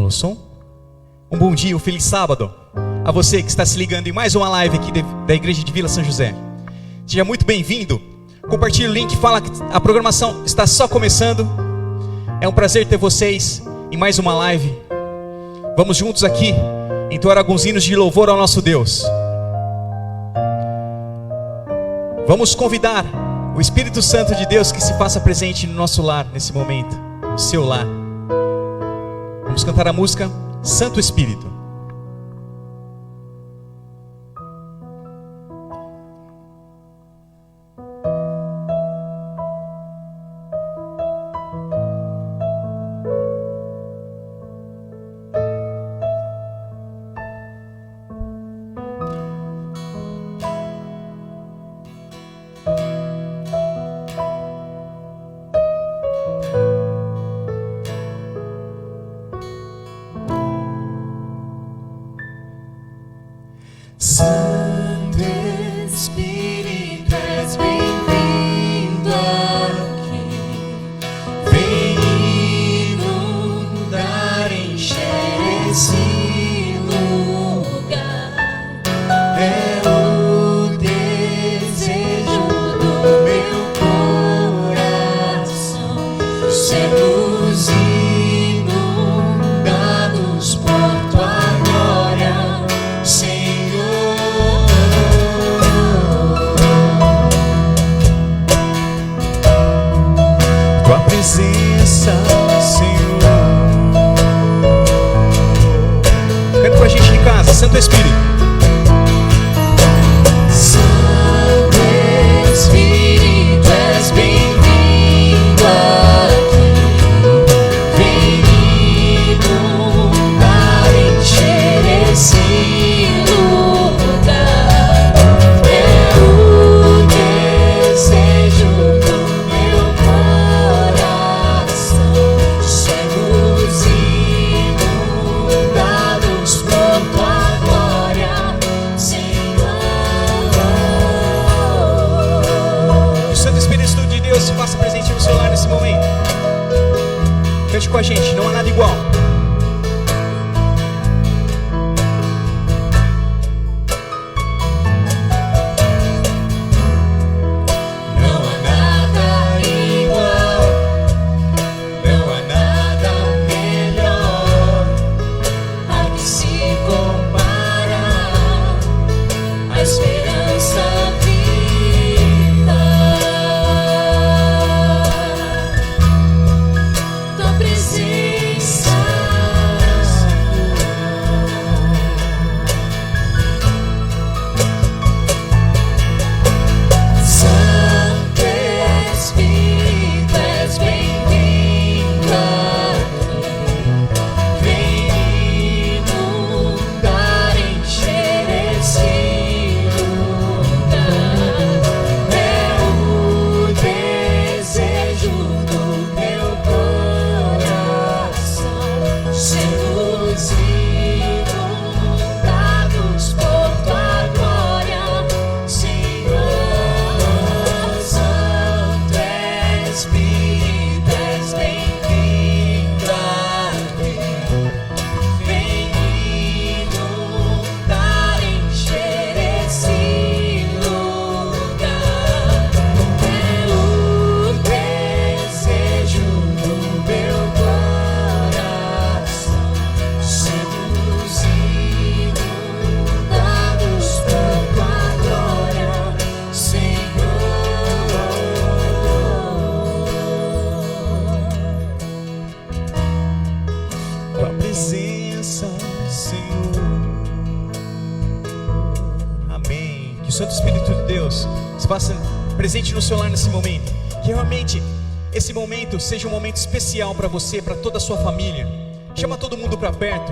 Alô, som? Um bom dia, um feliz sábado a você que está se ligando em mais uma live aqui da Igreja de Vila São José. Seja muito bem-vindo. Compartilhe o link, fala que a programação está só começando. É um prazer ter vocês em mais uma live. Vamos juntos aqui entoar alguns hinos de louvor ao nosso Deus. Vamos convidar o Espírito Santo de Deus que se faça presente no nosso lar nesse momento, no seu lar. Vamos cantar a música Santo Espírito. Santo Espírito, és bem-vindo aqui. Vem inundar, encher esse lugar. É o desejo do meu coração. Sermos inundados por tua glória, tua presença, Senhor. Canta com a gente de casa, Santo Espírito. Santo Espírito, és bem-vindo aqui. Vem inundar, encher esse lugar. É o desejo do meu coração. Sermos inundados por tua glória, Senhor. Que o Santo Espírito de Deus se faça presente no seu lar nesse momento. Cante com a gente, não há nada igual. Não há nada igual, não há nada melhor, a que se compara a esperança viva. Tua presença, Santo Espírito, és bem-vindo aqui. Vem inundar, encher esse lugar. É o desejo do meu coração. Sermos inundados por tua glória, Senhor. Santo Espírito, és bem-vindo aqui. Vem inundar, encher esse lugar. É o desejo do meu coração. Sermos inundados por tua glória, Senhor. Tua presença, Senhor. Amém. Que o Santo Espírito de Deus se faça presente no seu lar nesse momento. Que realmente esse momento seja um momento especial para você, para toda a sua família. Chama todo mundo para perto.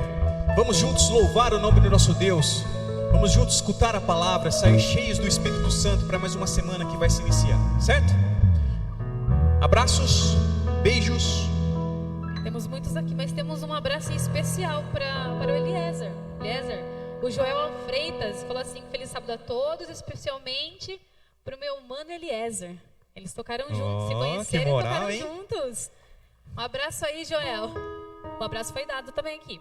Vamos juntos louvar o nome do nosso Deus. Vamos juntos escutar a palavra, sair cheios do Espírito Santo para mais uma semana que vai se iniciar, certo? Abraços, beijos. Temos muitos aqui, mas temos um abraço especial para o Eliezer. Eliezer, o Joel Freitas falou assim: feliz sábado a todos, especialmente para o meu mano Eliezer. Eles tocaram juntos, se conheceram e tocaram juntos. Um abraço aí, Joel. O abraço foi dado também aqui.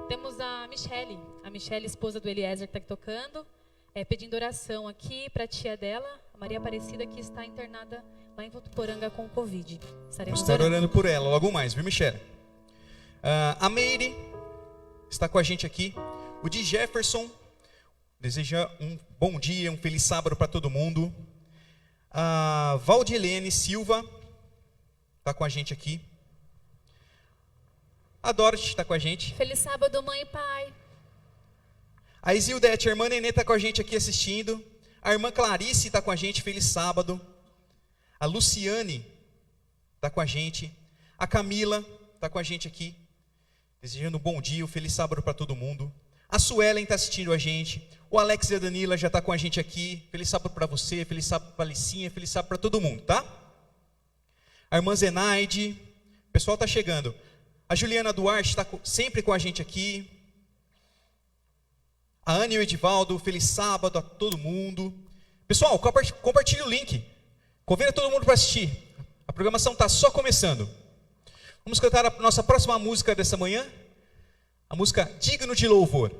Temos a Michele, esposa do Eliezer, que está aqui tocando, pedindo oração aqui para a tia dela, a Maria Aparecida, que está internada lá em Votuporanga com Covid. Estaremos Vamos estar orando por ela logo mais, viu, Michele? A Meire está com a gente aqui. O Di Jefferson deseja um bom dia, um feliz sábado para todo mundo. A Valdilene Silva está com a gente aqui. A Dorothy está com a gente. Feliz sábado, mãe e pai. A Isildete, a irmã Nenê está com a gente aqui assistindo. A irmã Clarice está com a gente, feliz sábado. A Luciane está com a gente. A Camila está com a gente aqui, desejando um bom dia, um feliz sábado para todo mundo. A Suelen está assistindo a gente. O Alex e a Danila já está com a gente aqui. Feliz sábado para você, feliz sábado para a Licinha, feliz sábado para todo mundo, tá? A irmã Zenaide, o pessoal está chegando. A Juliana Duarte está sempre com a gente aqui. A Ana e o Edivaldo, feliz sábado a todo mundo. Pessoal, compartilhe o link. Convida todo mundo para assistir. A programação está só começando. Vamos cantar a nossa próxima música dessa manhã. A música Digno de Louvor.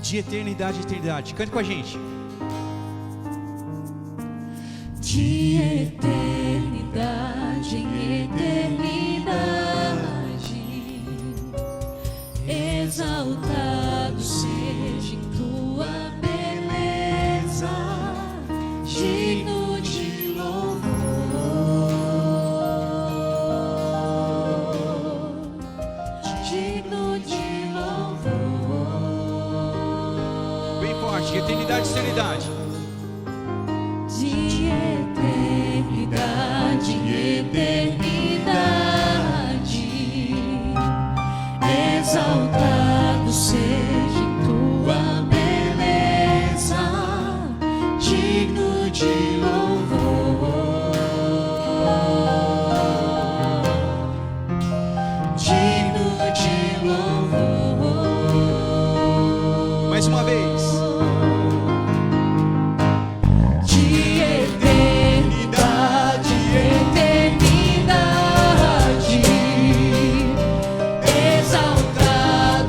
De eternidade a eternidade. Cante com a gente. De eternidade em eternidade, exaltado seja em tua beleza, digno de louvor, digno de louvor. Bem forte, de eternidade a eternidade. De eternidade em eternidade, exaltado seja em tua beleza, digno de louvor, digno de louvor. Mais uma vez. Exaltado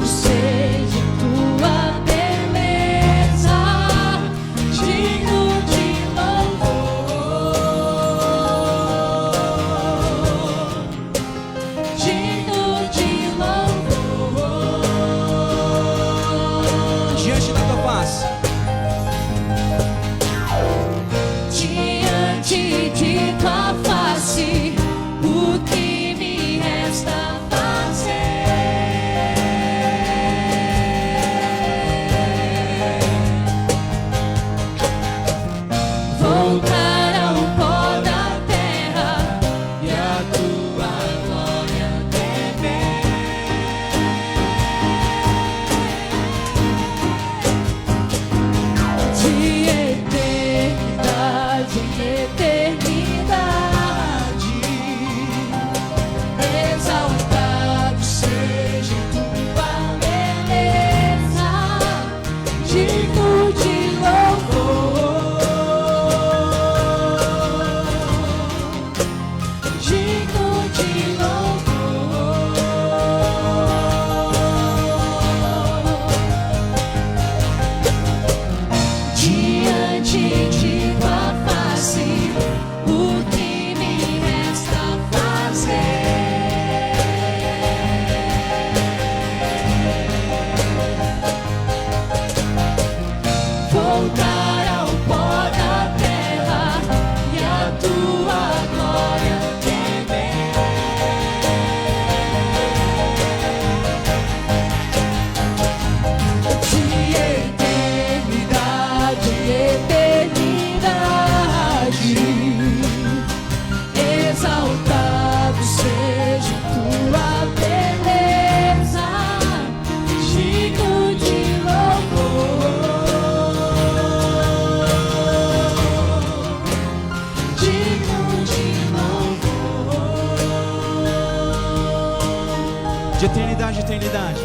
De eternidade a eternidade.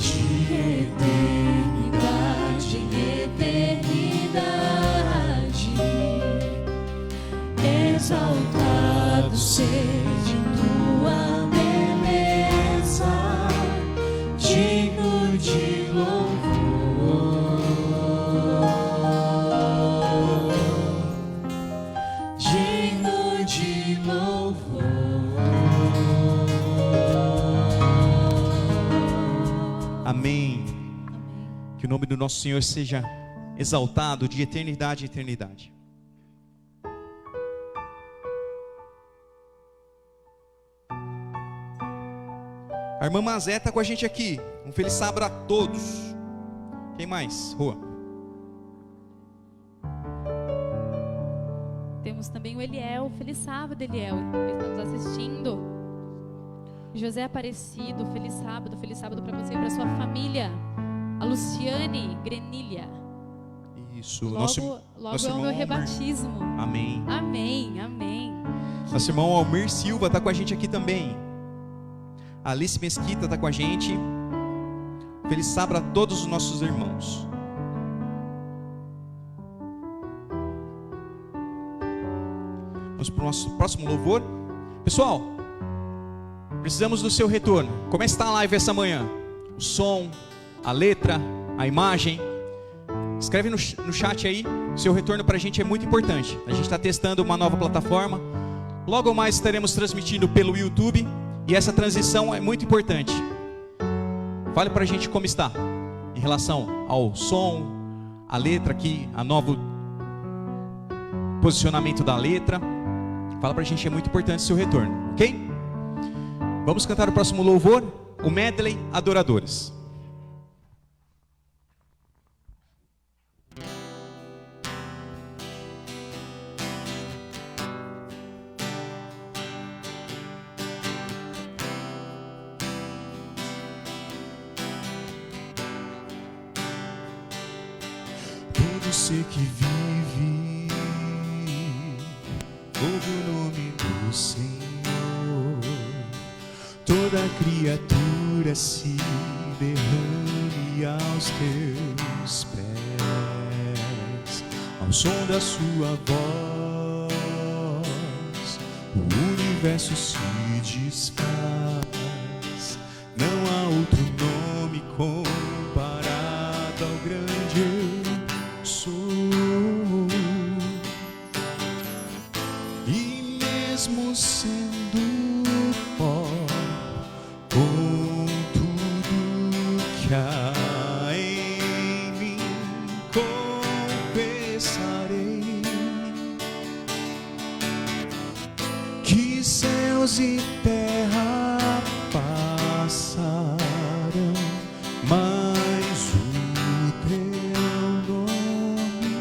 De eternidade em eternidade, exaltado seja tua beleza, digno de louvor, digno de louvor. Amém. Que o nome do nosso Senhor seja exaltado de eternidade a eternidade. A irmã Mazé está com a gente aqui. Um feliz sábado a todos. Quem mais? Rua. Temos também o Eliel. Feliz sábado, Eliel, que está nos assistindo. José Aparecido, feliz sábado para você e para sua família. A Luciane Grenilha. Isso. Logo nosso é o meu irmão rebatismo. Amém. Amém, amém. Nosso irmão Almir Silva está com a gente aqui também. A Alice Mesquita está com a gente. Feliz sábado a todos os nossos irmãos. Vamos para o nosso próximo louvor. Pessoal, precisamos do seu retorno. Como é que está a live essa manhã? O som, a letra, a imagem. Escreve no chat aí. O seu retorno para a gente é muito importante. A gente está testando uma nova plataforma. Logo mais estaremos transmitindo pelo YouTube. E essa transição é muito importante. Fale para a gente como está em relação ao som, a letra aqui, a novo posicionamento da letra. Fala para a gente, é muito importante o seu retorno, ok? Vamos cantar o próximo louvor, o medley Adoradoras. Todo ser que vive, ouve o nome do Senhor. Toda criatura se derrame aos teus pés. Ao som da sua voz, o universo se desfaz. Não há outro nome comparado ao grande eu sou. E mesmo sendo pó, com tudo que há em mim, confessarei que céus e terra passarão, mas o teu nome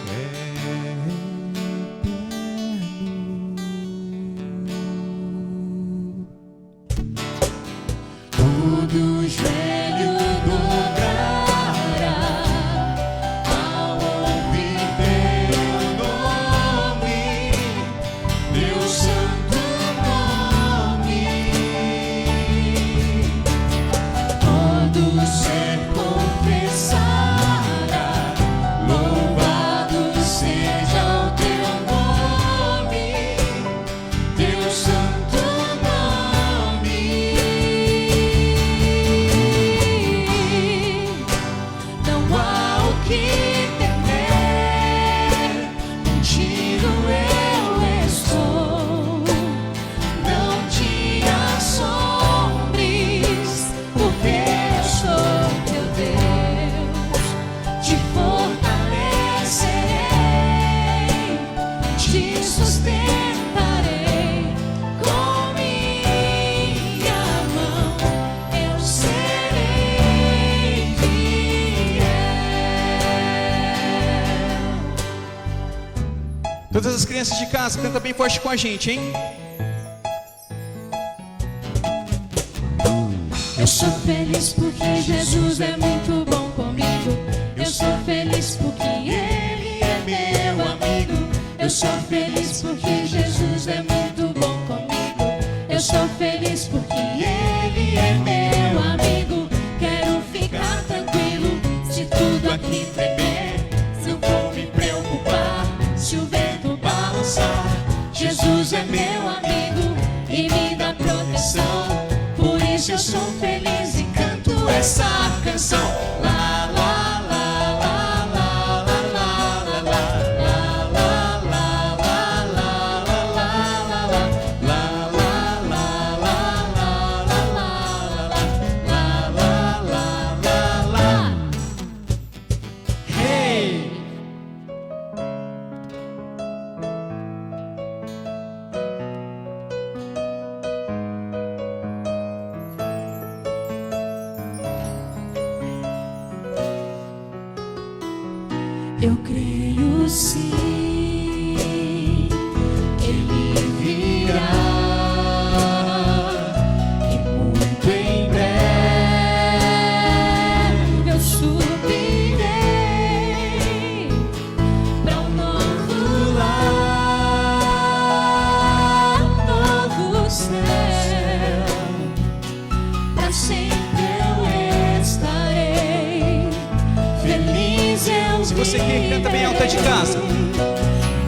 é eterno. Todo joelho dobrará ao ouvir teu nome, teu santo nome. Todo ser confessará, louvado seja o teu nome, teu santo nome. Não há o que temer, contigo eu estou. Não te assombres, porque eu sou teu Deus. Te fortalecerei, te sustentarei com minha mão. Eu serei fiel. Todas as crianças de casa, canta bem forte com a gente, hein? Eu sou feliz porque Jesus é muito bom comigo. Eu sou feliz porque Ele é meu amigo. Eu sou feliz porque Jesus é muito bom comigo. Eu sou feliz porque Ele é meu amigo. Quero ficar tranquilo se tudo aqui tremer. Não vou me preocupar se o vento balançar. Jesus é meu amigo e me dá proteção. Por isso eu sou feliz e canto essa canção. Lá, lá, lá, lá, lá, lá, lá, lá, lá, lá, lá, lá, lá, lá, lá. Hey! Eu creio sim que Ele virá e muito em breve eu subirei pra um novo lar, um novo céu. Pra sempre eu estarei feliz. Se você quer, canta bem alto aí de casa.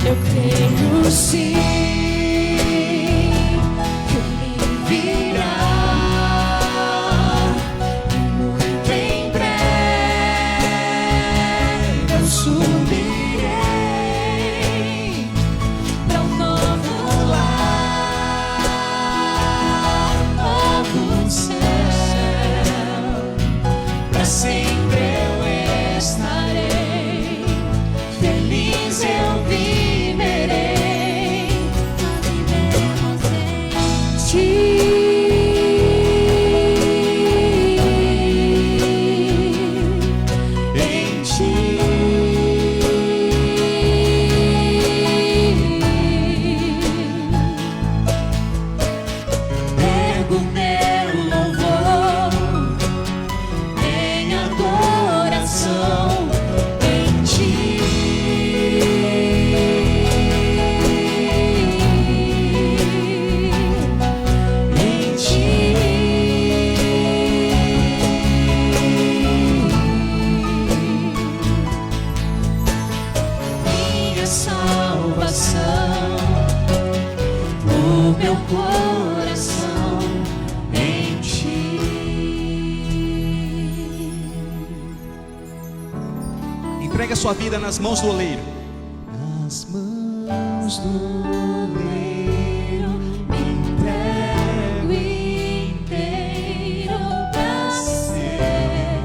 Eu creio sim que Ele virá e muito em breve eu subirei pra um novo lar, um novo céu. Pra sempre eu estarei feliz, eu viverei, viveremos em ti, ergo meu louvor em adoração em ti. Em ti. Minha salvação, o meu coração em ti. Entrega a sua vida nas mãos do oleiro. Nas mãos do oleiro entrego inteiro pra ser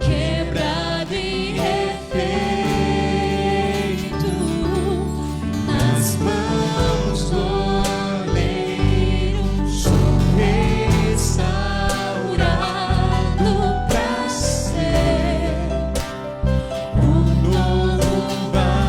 quebrado e refeito. Nas mãos do oleiro sou restaurado pra ser um novo vaso.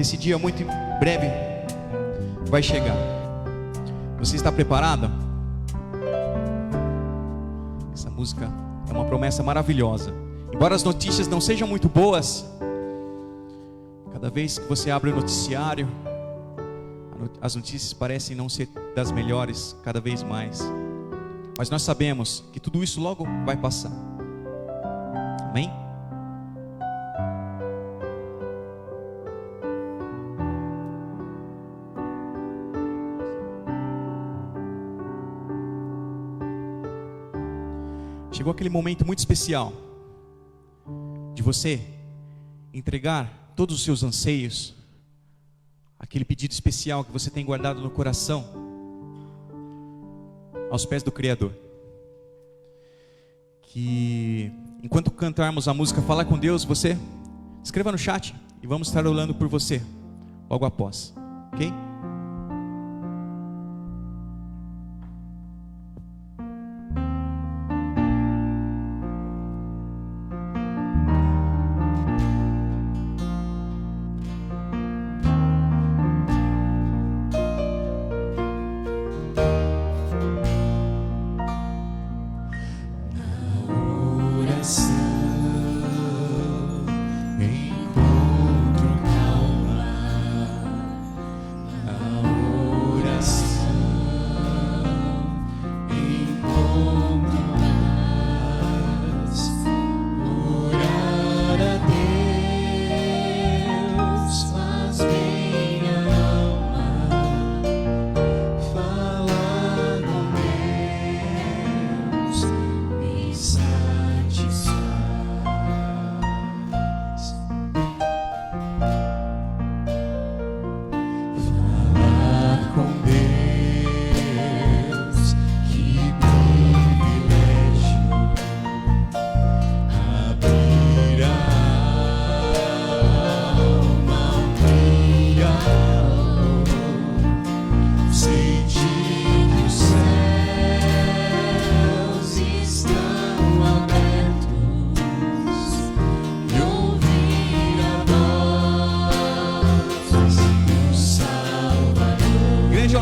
que esse dia muito em breve vai chegar. Você está preparada? Essa música é uma promessa maravilhosa. Embora as notícias não sejam muito boas, cada vez que você abre o noticiário, as notícias parecem não ser das melhores cada vez mais. Mas nós sabemos que tudo isso logo vai passar. Amém? Chegou aquele momento muito especial de você entregar todos os seus anseios, aquele pedido especial que você tem guardado no coração, aos pés do Criador. Que enquanto cantarmos a música Falar com Deus, você escreva no chat e vamos estar orando por você logo após, ok?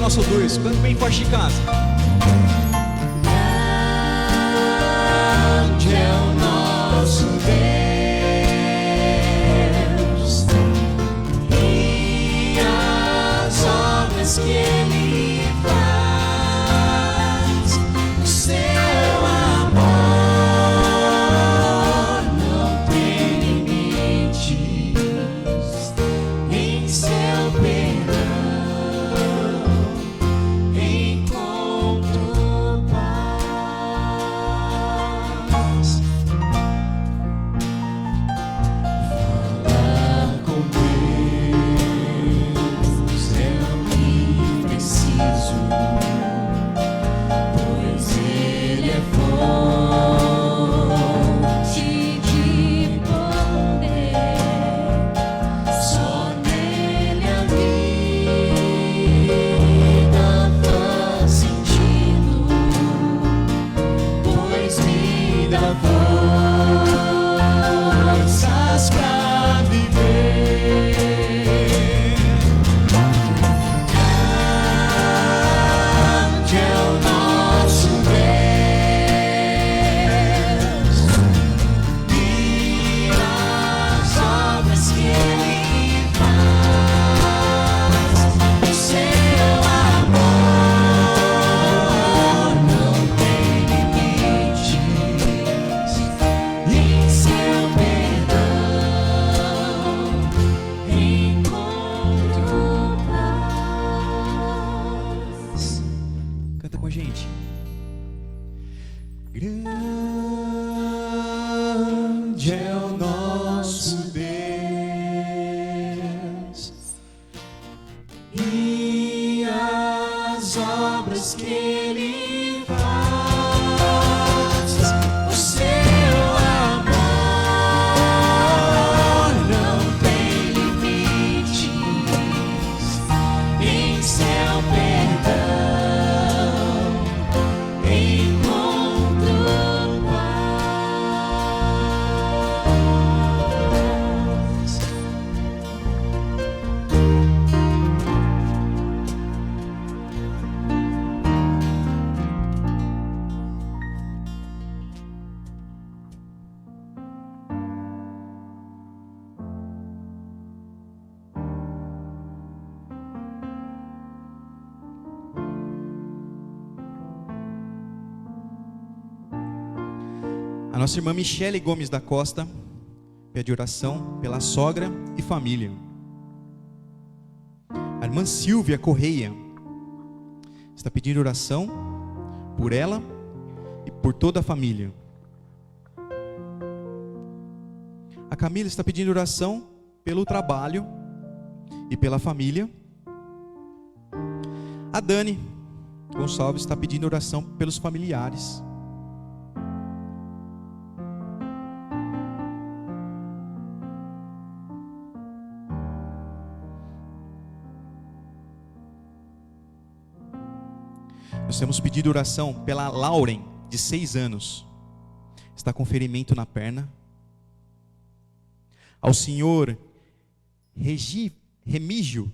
Nosso dois, canta bem forte em casa. Grande é o nosso Deus, e as obras que Ele faz, o seu amor não tem limites, em seu perdão nossa irmã Michele Gomes da Costa pede oração pela sogra e família. A irmã Silvia Correia está pedindo oração por ela e por toda a família. A Camila está pedindo oração pelo trabalho e pela família. A Dani Gonçalves está pedindo oração pelos familiares. Nós temos pedido oração pela Lauren, de 6 anos. Está com ferimento na perna. Ao senhor Remígio,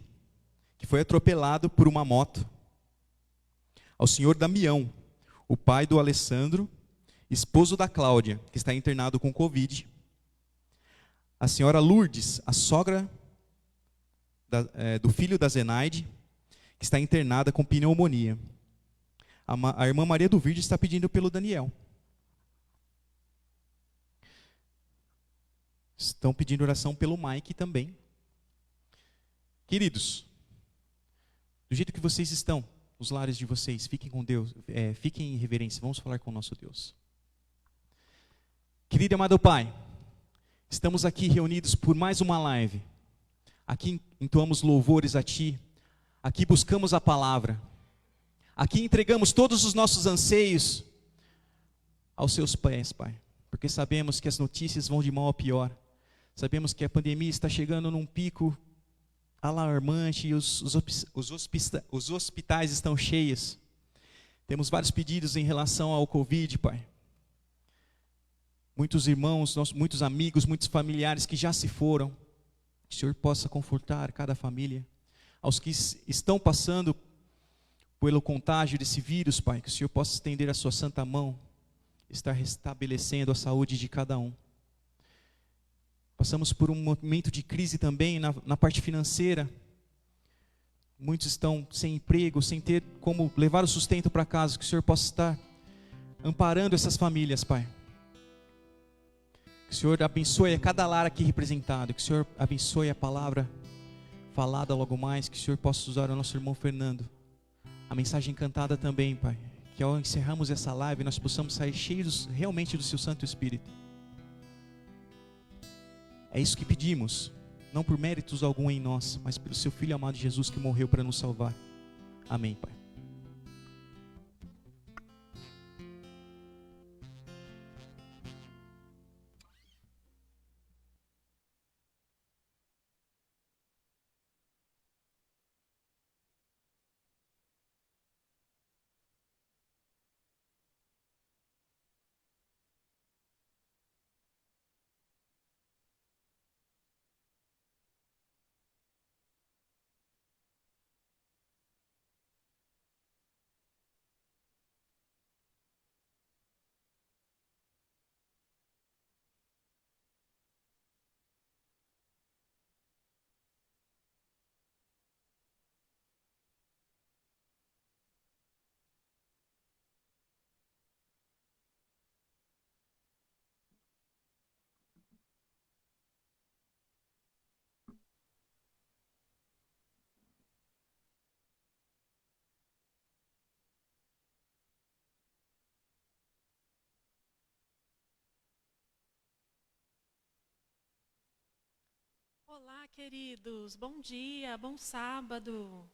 que foi atropelado por uma moto. Ao senhor Damião, o pai do Alessandro, esposo da Cláudia, que está internado com Covid. A senhora Lourdes, a sogra do filho da Zenaide, que está internada com pneumonia. A irmã Maria do Verde está pedindo pelo Daniel. Estão pedindo oração pelo Mike também. Queridos, do jeito que vocês estão, nos lares de vocês, fiquem com Deus, fiquem em reverência, vamos falar com o nosso Deus. Querido e amado Pai, estamos aqui reunidos por mais uma live. Aqui entoamos louvores a Ti, aqui buscamos a palavra. Aqui entregamos todos os nossos anseios aos seus pés, Pai. Porque sabemos que as notícias vão de mal a pior. Sabemos que a pandemia está chegando num pico alarmante e os hospitais estão cheios. Temos vários pedidos em relação ao Covid, Pai. Muitos irmãos, muitos amigos, muitos familiares que já se foram. Que o Senhor possa confortar cada família. Aos que estão passando pelo contágio desse vírus, Pai, que o Senhor possa estender a sua santa mão, estar restabelecendo a saúde de cada um. Passamos por um momento de crise também na parte financeira. Muitos estão sem emprego, sem ter como levar o sustento para casa, que o Senhor possa estar amparando essas famílias, Pai. Que o Senhor abençoe a cada lar aqui representado, que o Senhor abençoe a palavra falada logo mais, que o Senhor possa usar o nosso irmão Fernando. A mensagem cantada também, Pai, que ao encerrarmos essa live, nós possamos sair cheios realmente do Seu Santo Espírito. É isso que pedimos, não por méritos algum em nós, mas pelo Seu Filho amado Jesus que morreu para nos salvar. Amém, Pai. Olá, queridos. Bom dia, bom sábado.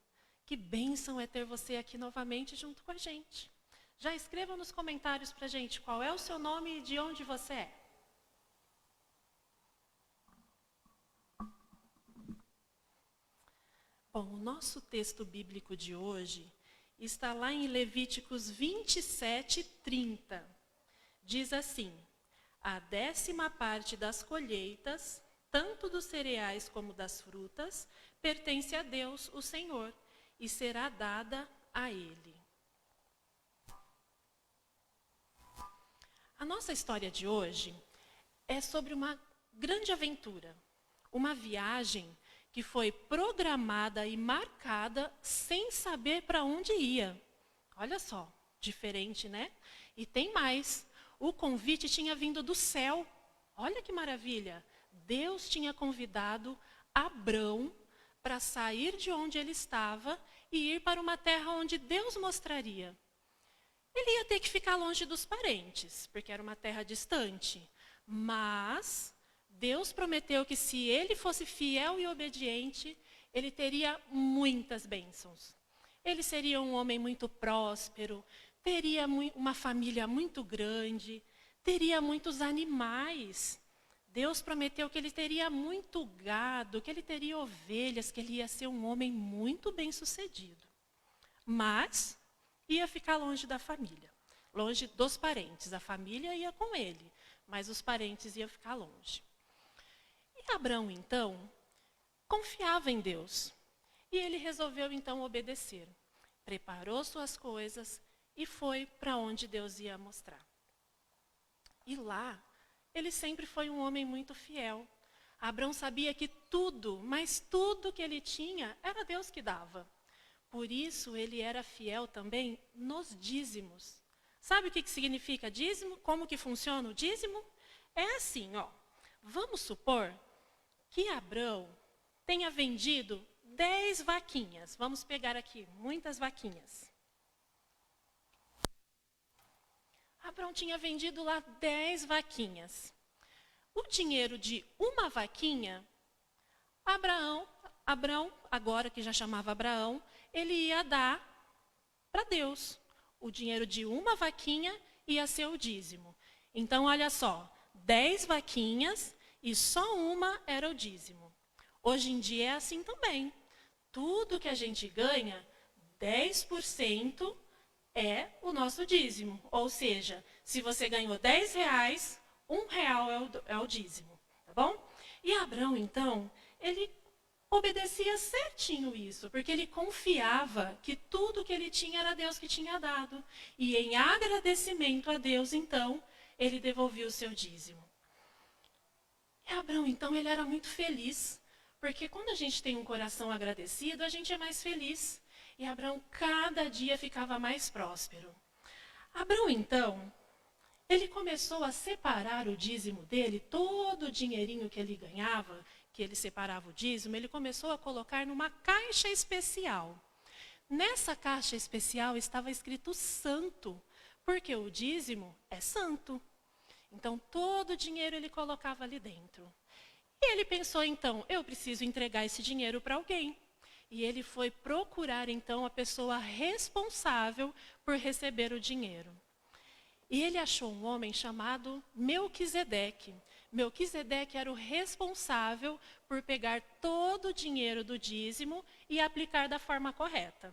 Que bênção é ter você aqui novamente junto com a gente. Já escreva nos comentários para a gente qual é o seu nome e de onde você é. Bom, o nosso texto bíblico de hoje está lá em Levíticos 27:30. Diz assim: a 10ª parte das colheitas, tanto dos cereais como das frutas, pertence a Deus, o Senhor, e será dada a Ele. A nossa história de hoje é sobre uma grande aventura, uma viagem que foi programada e marcada sem saber para onde ia. Olha só, diferente, né? E tem mais. o convite tinha vindo do céu. Olha que maravilha! Deus tinha convidado Abrão para sair de onde ele estava e ir para uma terra onde Deus mostraria. Ele ia ter que ficar longe dos parentes, porque era uma terra distante. Mas Deus prometeu que se ele fosse fiel e obediente, ele teria muitas bênçãos. Ele seria um homem muito próspero, teria uma família muito grande, teria muitos animais. Deus prometeu que ele teria muito gado, que ele teria ovelhas, que ele ia ser um homem muito bem-sucedido. Mas ia ficar longe da família, longe dos parentes. A família ia com ele, mas os parentes iam ficar longe. E Abrão, então, confiava em Deus. E ele resolveu, então, obedecer. Preparou suas coisas e foi para onde Deus ia mostrar. E lá, ele sempre foi um homem muito fiel. Abrão sabia que tudo, mas tudo que ele tinha, era Deus que dava. Por isso, ele era fiel também nos dízimos. Sabe o que significa dízimo? Como que funciona o dízimo? É assim, ó. Vamos supor que Abrão tenha vendido 10 vaquinhas. Vamos pegar aqui, muitas vaquinhas. Abrão tinha vendido lá 10 vaquinhas. O dinheiro de uma vaquinha, Abrão, agora que já chamava Abraão, ele ia dar para Deus. O dinheiro de uma vaquinha ia ser o dízimo. Então, olha só, 10 vaquinhas e só uma era o dízimo. Hoje em dia é assim também. Tudo que a gente ganha, 10% é o nosso dízimo. Ou seja, se você ganhou 10 reais, R$1 é o dízimo, tá bom? E Abrão, então, ele obedecia certinho isso, porque ele confiava que tudo que ele tinha era Deus que tinha dado. E em agradecimento a Deus, então, ele devolvia o seu dízimo. E Abrão, então, ele era muito feliz, porque quando a gente tem um coração agradecido, a gente é mais feliz. E Abrão cada dia ficava mais próspero. Abrão, então, ele começou a separar o dízimo dele, todo o dinheirinho que ele ganhava, que ele separava o dízimo, ele começou a colocar numa caixa especial. Nessa caixa especial estava escrito santo, porque o dízimo é santo. Então, todo o dinheiro ele colocava ali dentro. E ele pensou, então, eu preciso entregar esse dinheiro para alguém. E ele foi procurar, então, a pessoa responsável por receber o dinheiro. E ele achou um homem chamado Melquisedeque. Melquisedeque era o responsável por pegar todo o dinheiro do dízimo e aplicar da forma correta.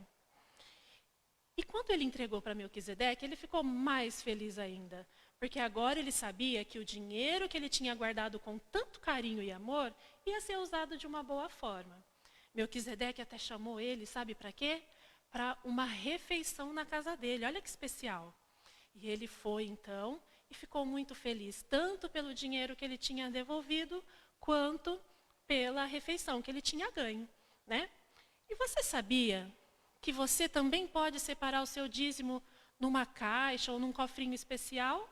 E quando ele entregou para Melquisedeque, ele ficou mais feliz ainda, porque agora ele sabia que o dinheiro que ele tinha guardado com tanto carinho e amor ia ser usado de uma boa forma. Melquisedeque até chamou ele, sabe para quê? Para uma refeição na casa dele. Olha que especial. E ele foi, então, e ficou muito feliz, tanto pelo dinheiro que ele tinha devolvido, quanto pela refeição que ele tinha ganho, né? E você sabia que você também pode separar o seu dízimo numa caixa ou num cofrinho especial?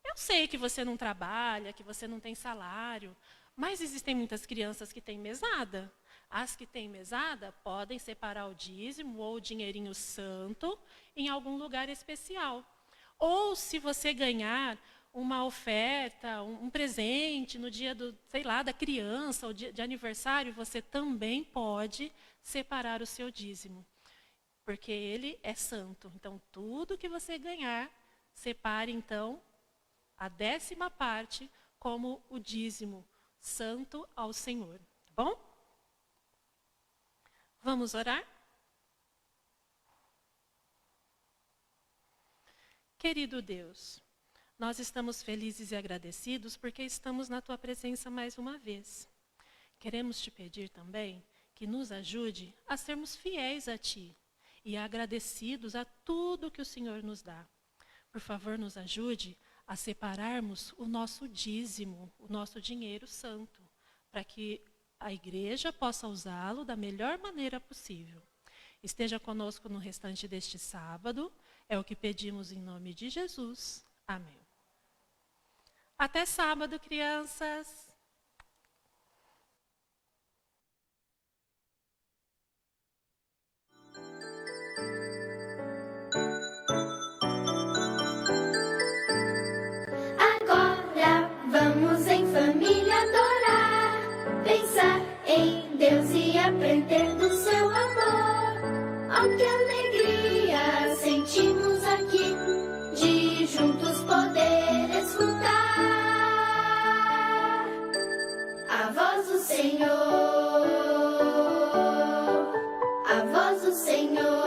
Eu sei que você não trabalha, que você não tem salário, mas existem muitas crianças que têm mesada. As que têm mesada podem separar o dízimo ou o dinheirinho santo em algum lugar especial. Ou se você ganhar uma oferta, um presente no dia da criança, ou de aniversário, você também pode separar o seu dízimo. Porque ele é santo. Então, tudo que você ganhar, separe, então, a 10ª parte como o dízimo santo ao Senhor. Tá bom? Vamos orar? Querido Deus, nós estamos felizes e agradecidos porque estamos na Tua presença mais uma vez. Queremos te pedir também que nos ajude a sermos fiéis a Ti e agradecidos a tudo que o Senhor nos dá. Por favor, nos ajude a separarmos o nosso dízimo, o nosso dinheiro santo, para que a igreja possa usá-lo da melhor maneira possível. Esteja conosco no restante deste sábado. É o que pedimos em nome de Jesus. Amém. Até sábado, crianças. Agora vamos em família adorar, pensar em Deus e aprender do seu amor. Oh, que alegria sentimos aqui de juntos poder escutar a voz do Senhor, a voz do Senhor.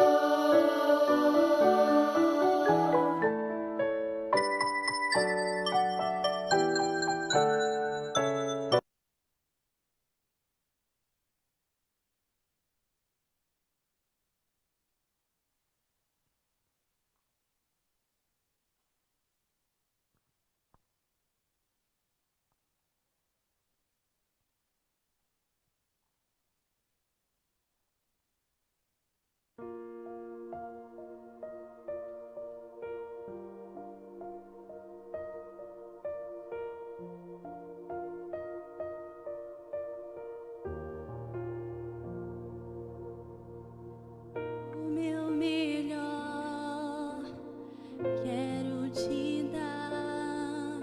O meu melhor quero te dar,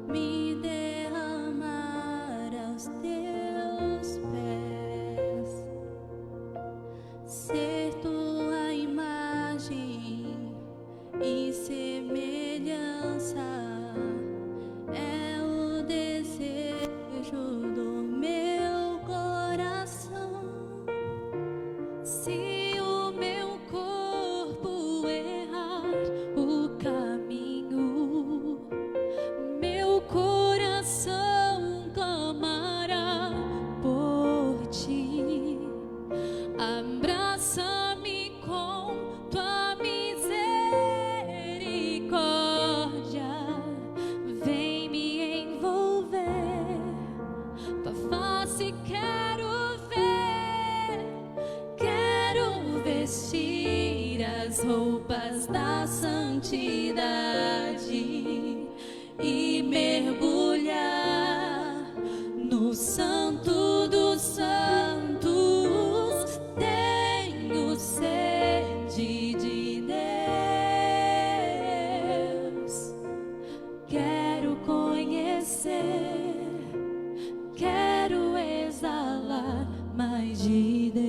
me derramar aos teus pés, ser tua imagem e semelhança é o desejo do meu coração. Se o meu corpo errar o caminho, meu coração clamará por ti. Abraça-me com tua misericórdia, vem me envolver, tua face quero ver. Quero vestir as roupas da santidade e mergulhar no Santo dos Santos. Tenho sede de Deus, quero conhecer, quero exalar mais de Deus.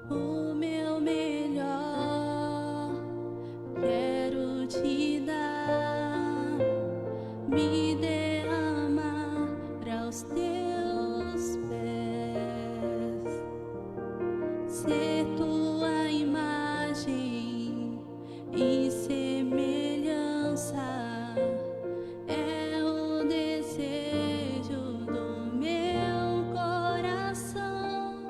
O meu melhor quero te dar, me derramar aos teus pés, ser tua imagem e semelhança é o desejo do meu coração.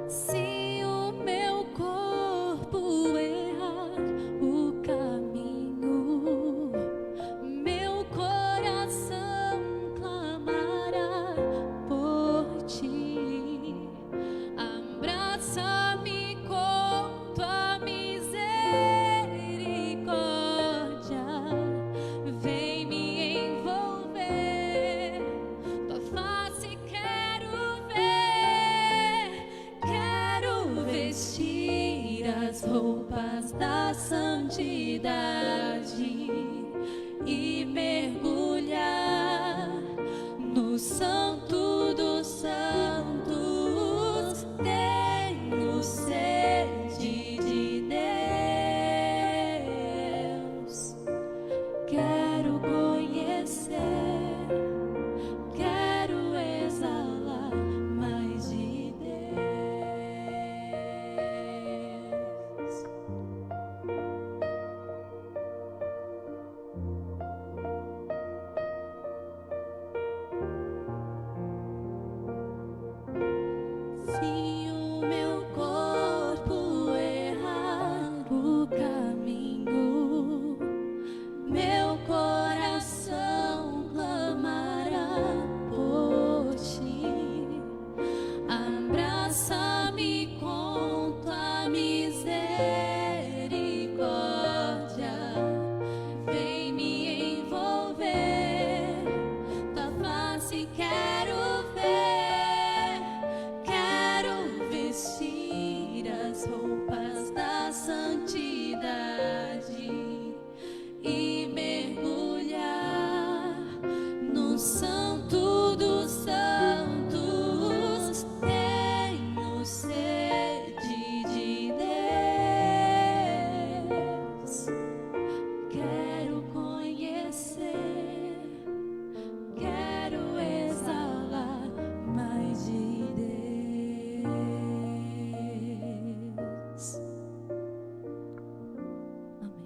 Se o meu corpo errar o caminho, meu coração clamará por ti. Abraça-me com tua misericórdia, vem me envolver, tua face quero ver. Quero vestir as roupas da santidade e mergulhar no Santo dos Santos. Tenho sede de Deus, quero conhecer, quero exalar mais de Deus. quero ver, quero vestir as roupas da santidade e mergulhar no Santo dos Santos. Tenho sede de Deus, quero conhecer, quero exalar mais de Deus. Amém.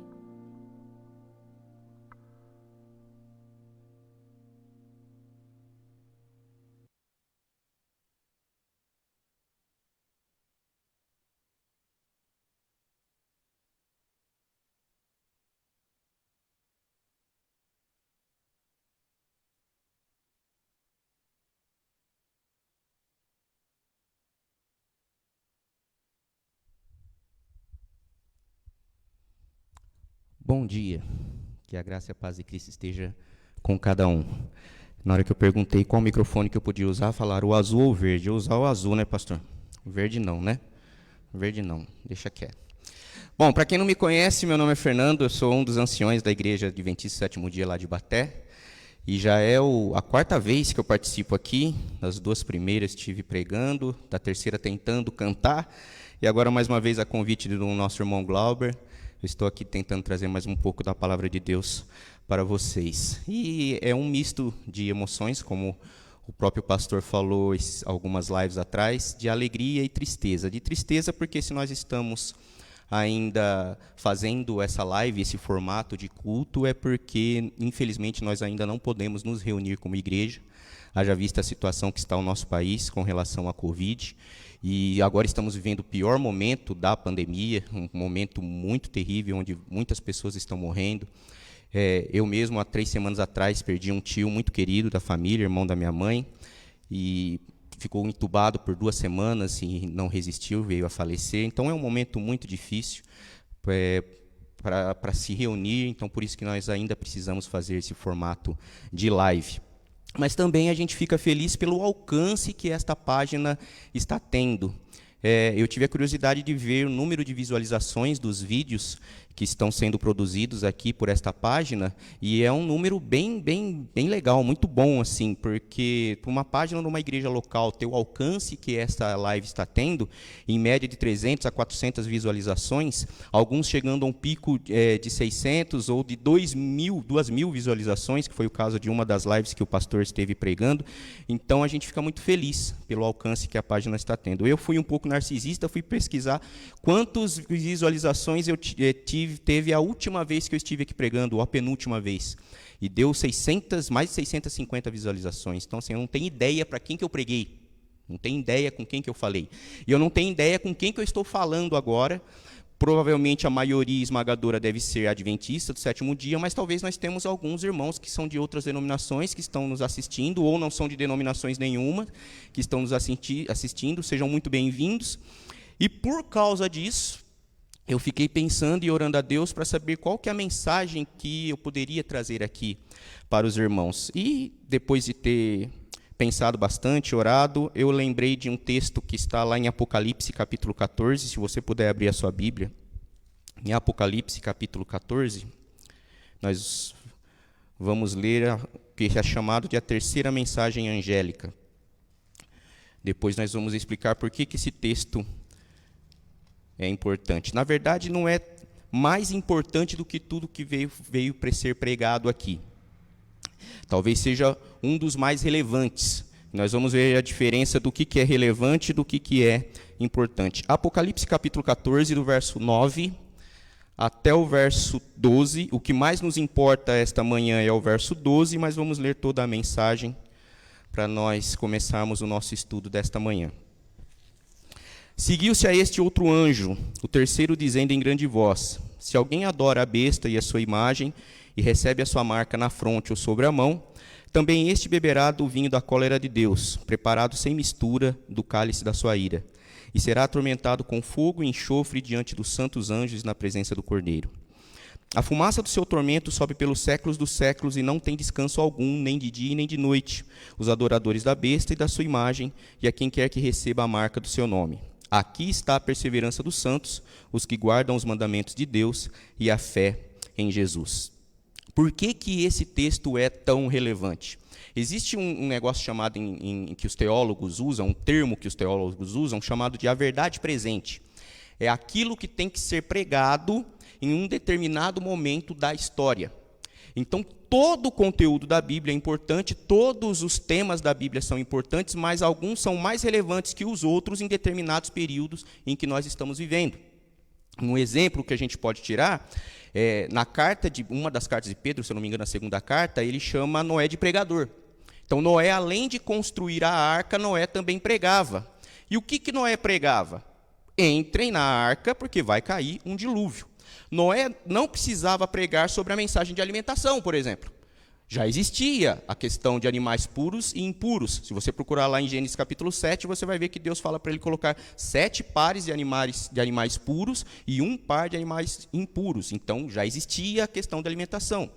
Bom dia, que a graça e a paz de Cristo esteja com cada um. Na hora que eu perguntei qual microfone que eu podia usar, falaram o azul ou o verde. Eu usar o azul, né, pastor? O verde não, né? O verde não, deixa quieto. Bom, para quem não me conhece, meu nome é Fernando, eu sou um dos anciões da Igreja Adventista Sétimo Dia lá de Baté, e já é a quarta vez que eu participo aqui. Das duas primeiras estive pregando, da terceira tentando cantar, e agora mais uma vez a convite do nosso irmão Glauber. Eu estou aqui tentando trazer mais um pouco da palavra de Deus para vocês. E é um misto de emoções, como o próprio pastor falou algumas lives atrás, de alegria e tristeza. De tristeza porque se nós estamos ainda fazendo essa live, esse formato de culto, é porque, infelizmente, nós ainda não podemos nos reunir como igreja, haja vista a situação que está o nosso país com relação à Covid. E agora estamos vivendo o pior momento da pandemia, um momento muito terrível, onde muitas pessoas estão morrendo. Eu mesmo, há 3 semanas atrás, perdi um tio muito querido da família, irmão da minha mãe, e ficou entubado por 2 semanas e não resistiu, veio a falecer. Então é um momento muito difícil para se reunir, então por isso que nós ainda precisamos fazer esse formato de live. Mas também a gente fica feliz pelo alcance que esta página está tendo. Eu tive a curiosidade de ver o número de visualizações dos vídeos que estão sendo produzidos aqui por esta página, e é um número bem legal, muito bom, assim, porque para uma página de uma igreja local ter o alcance que esta live está tendo, em média de 300 a 400 visualizações, alguns chegando a um pico de 600 ou de 2.000 visualizações, que foi o caso de uma das lives que o pastor esteve pregando. Então a gente fica muito feliz pelo alcance que a página está tendo. Eu fui um pouco narcisista, fui pesquisar quantas visualizações eu teve a última vez que eu estive aqui pregando, ou a penúltima vez, e deu mais de 650 visualizações. Então, assim, eu não tenho ideia para quem que eu preguei, não tenho ideia com quem que eu falei, e eu não tenho ideia com quem que eu estou falando agora. Provavelmente a maioria esmagadora deve ser adventista do sétimo dia, mas talvez nós temos alguns irmãos que são de outras denominações, que estão nos assistindo, ou não são de denominações nenhuma, que estão nos assistindo. Sejam muito bem-vindos. E por causa disso, eu fiquei pensando e orando a Deus para saber qual que é a mensagem que eu poderia trazer aqui para os irmãos. E depois de ter pensado bastante, orado, eu lembrei de um texto que está lá em Apocalipse, capítulo 14, se você puder abrir a sua Bíblia. Em Apocalipse, capítulo 14, nós vamos ler o que é chamado de a terceira mensagem angélica. Depois nós vamos explicar por que esse texto é importante. Na verdade, não é mais importante do que tudo que veio para ser pregado aqui. Talvez seja um dos mais relevantes. Nós vamos ver a diferença do que é relevante e do que é importante. Apocalipse capítulo 14, do verso 9 até o verso 12. O que mais nos importa esta manhã é o verso 12, mas vamos ler toda a mensagem para nós começarmos o nosso estudo desta manhã. Seguiu-se a este outro anjo, o terceiro, dizendo em grande voz: se alguém adora a besta e a sua imagem, e recebe a sua marca na fronte ou sobre a mão, também este beberá do vinho da cólera de Deus, preparado sem mistura do cálice da sua ira, e será atormentado com fogo e enxofre diante dos santos anjos na presença do Cordeiro. A fumaça do seu tormento sobe pelos séculos dos séculos e não tem descanso algum, nem de dia nem de noite. Os adoradores da besta e da sua imagem, e a quem quer que receba a marca do seu nome. Aqui está a perseverança dos santos, os que guardam os mandamentos de Deus e a fé em Jesus. Por que que esse texto é tão relevante? Existe um negócio chamado, que os teólogos usam, um termo que os teólogos usam, chamado de a verdade presente. É aquilo que tem que ser pregado em um determinado momento da história. Então, todo o conteúdo da Bíblia é importante, todos os temas da Bíblia são importantes, mas alguns são mais relevantes que os outros em determinados períodos em que nós estamos vivendo. Um exemplo que a gente pode tirar, na carta uma das cartas de Pedro, se eu não me engano, a segunda carta, ele chama Noé de pregador. Então, Noé, além de construir a arca, Noé também pregava. E o que Noé pregava? Entrem na arca, porque vai cair um dilúvio. Noé não precisava pregar sobre a mensagem de alimentação, por exemplo. Já existia a questão de animais puros e impuros. Se você procurar lá em Gênesis capítulo 7, você vai ver que Deus fala para ele colocar 7 pares de animais puros e 1 par de animais impuros. Então, já existia a questão da alimentação.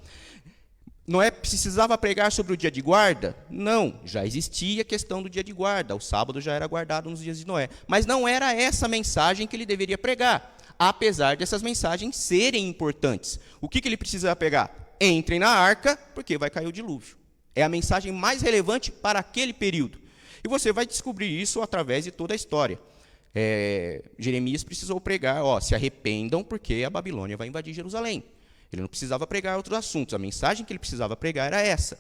Noé precisava pregar sobre o dia de guarda? Não, já existia a questão do dia de guarda. O sábado já era guardado nos dias de Noé. Mas não era essa mensagem que ele deveria pregar, apesar dessas mensagens serem importantes. O que ele precisava pregar? Entrem na arca, porque vai cair o dilúvio. É a mensagem mais relevante para aquele período. E você vai descobrir isso através de toda a história. Jeremias precisou pregar, se arrependam, porque a Babilônia vai invadir Jerusalém. Ele não precisava pregar outros assuntos, a mensagem que ele precisava pregar era essa.